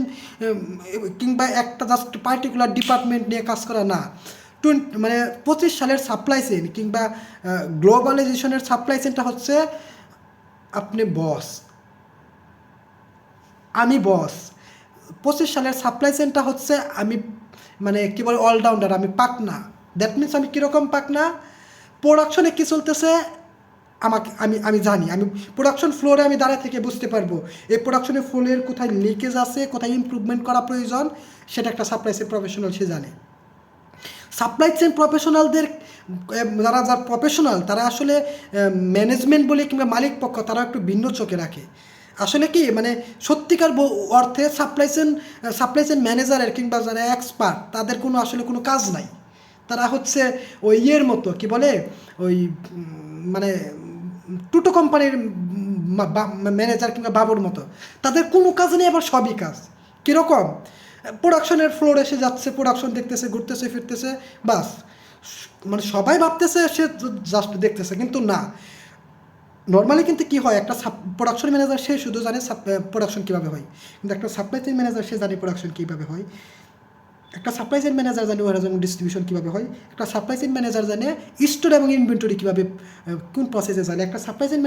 কিংবা একটা জাস্ট পার্টিকুলার ডিপার্টমেন্ট নিয়ে কাজ করা না, মানে 25 সালের সাপ্লাই চেন কিংবা গ্লোবালাইজেশনের সাপ্লাই চেনটা হচ্ছে আপনি বস, আমি বস। 25 সালের সাপ্লাই চেনটা হচ্ছে আমি মানে কী বলে অলরাউন্ডার, আমি পাকনা। দ্যাট মিনস আমি কীরকম পাকনা, প্রোডাকশনে কী চলতেছে আমি জানি, আমি প্রোডাকশন ফ্লোরে আমি দাঁড়িয়ে থেকে বুঝতে পারবো এই প্রোডাকশনের ফ্লোরের কোথায় লিকেজ আছে, কোথায় ইমপ্রুভমেন্ট করা প্রয়োজন, সেটা একটা সাপ্লাই চেন প্রফেশনাল সে জানে। সাপ্লাই চেন প্রফেশনালদের যারা প্রফেশনাল তারা আসলে ম্যানেজমেন্ট বলে কিংবা মালিক পক্ষ তারা একটু ভিন্ন চোখে রাখে। আসলে কি মানে সত্যিকার অর্থে সাপ্লাই চেন ম্যানেজারের কিংবা যারা এক্সপার্ট তাদের কোনো আসলে কোনো কাজ নাই। তারা হচ্ছে ওই ইয়ের মতো কি বলে ওই মানে টুটো কোম্পানির ম্যানেজার কিংবা বাবুর মতো, তাদের কোনো কাজ নেই, আবার সবই কাজ। কীরকম, প্রোডাকশনের ফ্লোর এসে যাচ্ছে, প্রোডাকশন দেখতেছে, ঘুরতেছে ফিরতেছে, বাস মানে সবাই ভাবতেছে সে জাস্ট দেখতেছে, কিন্তু না। নর্মালি কিন্তু কী হয়, একটা প্রোডাকশন ম্যানেজার সে শুধু জানে প্রোডাকশন কীভাবে হয়, কিন্তু একটা সাপ্লাই চেইন ম্যানেজার সে জানে প্রোডাকশন কীভাবে হয়, একটা সাপ্লাই চেইন ম্যানেজার জানে ওয়ারেজ এবং ডিস্ট্রিবিউশন কীভাবে হয়, একটা সাপ্লাই চেইন ম্যানেজার জানে স্টোর এবং ইনভেন্টরি কীভাবে কোন প্রসেসে জানে, একটা সাপ্লাই চেইন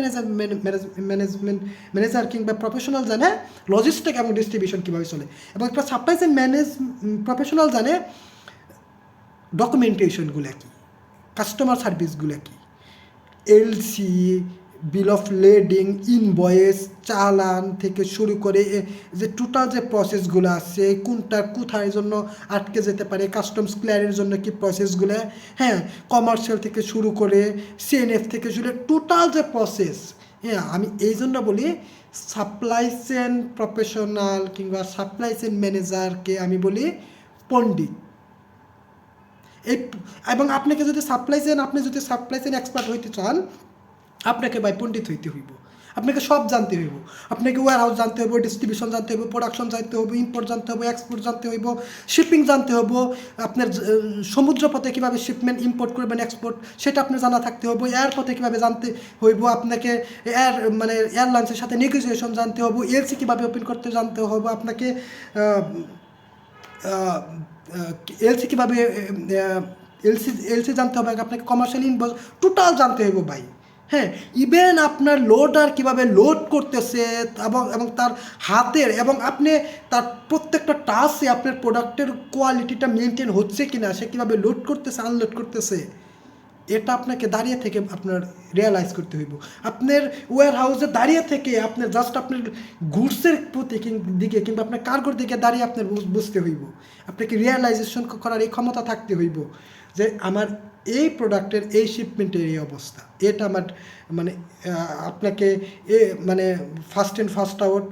ম্যানেজার কিংবা প্রফেশনাল জানে লজিস্টিক এবং ডিস্ট্রিবিউশন কীভাবে চলে, এবং একটা সাপ্লাই চেইন প্রফেশনাল জানে ডকুমেন্টেশনগুলো কী, কাস্টমার সার্ভিসগুলো কী, LC, bill of lading, invoice, চালান থেকে শুরু করে যে টোটাল যে প্রসেসগুলো আছে, কোনটা কোথায় জন্য আটকে যেতে পারে, কাস্টমস ক্লিয়ারের জন্য কি প্রসেসগুলো, হ্যাঁ কমার্শিয়াল থেকে শুরু করে সিএনএফ থেকে শুরু করে টোটাল যে প্রসেস, হ্যাঁ আমি এই জন্য বলি সাপ্লাই চেন প্রফেশনাল কিংবা সাপ্লাই চেন ম্যানেজারকে আমি বলি পণ্ডিত। এবং আপনি যদি সাপ্লাই চেন এক্সপার্ট হইতে চান, আপনাকে ভাই পণ্ডিত হইতে হইব। আপনাকে সব জানতে হইব। আপনাকে ওয়্যার হাউস জানতে হইব, ডিস্ট্রিবিউশন জানতে হইব, প্রোডাকশন জানতে হইব, ইম্পোর্ট জানতে হবে, এক্সপোর্ট জানতে হইব, শিপিং জানতে হইব, আপনার সমুদ্রপথে কীভাবে শিপমেন্ট ইম্পোর্ট করবেন, এক্সপোর্ট সেটা আপনার জানা থাকতে হইব, এয়ারপথে কীভাবে জানতে হইব, আপনাকে এয়ারলাইন্সের সাথে নেগোসিয়েশন জানতে হইব, এলসি কীভাবে ওপেন করতে জানতে হইব, আপনাকে এলসি কীভাবে এলসি জানতে হবে, আপনাকে কমার্শিয়াল ইনভয়েস টোটাল জানতে হইব ভাই। হ্যাঁ, ইভেন আপনার লোডার কীভাবে লোড করতেছে এবং তার হাতের এবং আপনি তার প্রত্যেকটা টাস্কে আপনার প্রোডাক্টের কোয়ালিটিটা মেনটেন হচ্ছে কি না, সে কীভাবে লোড করতেছে আনলোড করতেছে, এটা আপনাকে দাঁড়িয়ে থেকে আপনার রিয়েলাইজ করতে হইব। আপনার ওয়্যার হাউসে দাঁড়িয়ে থেকে আপনার জাস্ট আপনার গুডসের প্রতি দিকে কিংবা আপনার কার্গোর দিকে দাঁড়িয়ে আপনার বুঝতে হইব, আপনাকে রিয়েলাইজেশন করার এই ক্ষমতা থাকতে হইব যে আমার এই প্রোডাক্টের এই শিপমেন্টের এই অবস্থা, এটা আমার মানে আপনাকে মানে ফার্স্ট আউট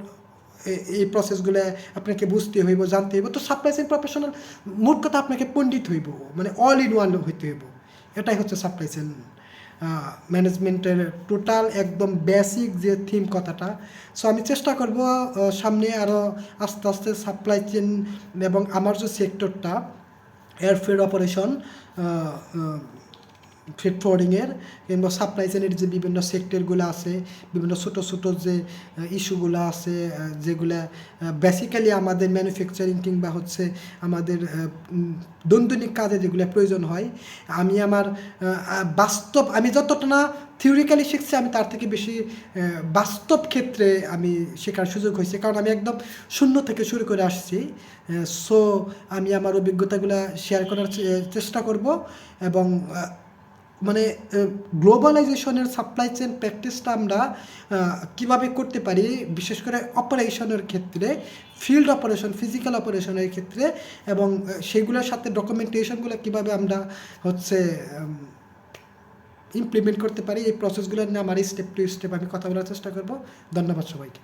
এই প্রসেসগুলো আপনাকে বুঝতে হইব, জানতে হইব। তো সাপ্লাই চেইন প্রফেশনাল মোট কথা আপনাকে পণ্ডিত হইব, মানে অল ইন ওয়ান হইতে হইব। এটাই হচ্ছে সাপ্লাই চেইন ম্যানেজমেন্টের টোটাল একদম বেসিক যে থিম কথাটা। সো আমি চেষ্টা করব সামনে আরও আস্তে আস্তে সাপ্লাই চেইন এবং আমার যে সেক্টরটা এয়ারফ্রেড অপারেশন, ফ্রেড ফরওয়ার্ডিংয়ের কিংবা সাপ্লাই চেইনের যে বিভিন্ন সেক্টরগুলো আছে, বিভিন্ন ছোটো ছোটো যে ইস্যুগুলো আছে, যেগুলো বেসিক্যালি আমাদের ম্যানুফ্যাকচারিং কিংবা হচ্ছে আমাদের দৈনন্দিন কাজে যেগুলো প্রয়োজন হয়, আমি আমার আমি যতটা না থিওরিক্যালি শিখছি, আমি তার থেকে বেশি বাস্তব ক্ষেত্রে আমি শেখার সুযোগ হয়েছে, কারণ আমি একদম শূন্য থেকে শুরু করে আসছি। সো আমি আমার অভিজ্ঞতাগুলো শেয়ার করার চেষ্টা করব এবং মানে গ্লোবালাইজেশনের সাপ্লাই চেইন প্র্যাকটিসটা আমরা কীভাবে করতে পারি, বিশেষ করে অপারেশনের ক্ষেত্রে, ফিল্ড অপারেশন, ফিজিক্যাল অপারেশনের ক্ষেত্রে, এবং সেগুলোর সাথে ডকুমেন্টেশনগুলো কীভাবে আমরা হচ্ছে ইমপ্লিমেন্ট করতে পারি, এই প্রসেসগুলো নিয়ে আমার স্টেপ টু স্টেপ আমি কথা বলার চেষ্টা করব। ধন্যবাদ সবাইকে।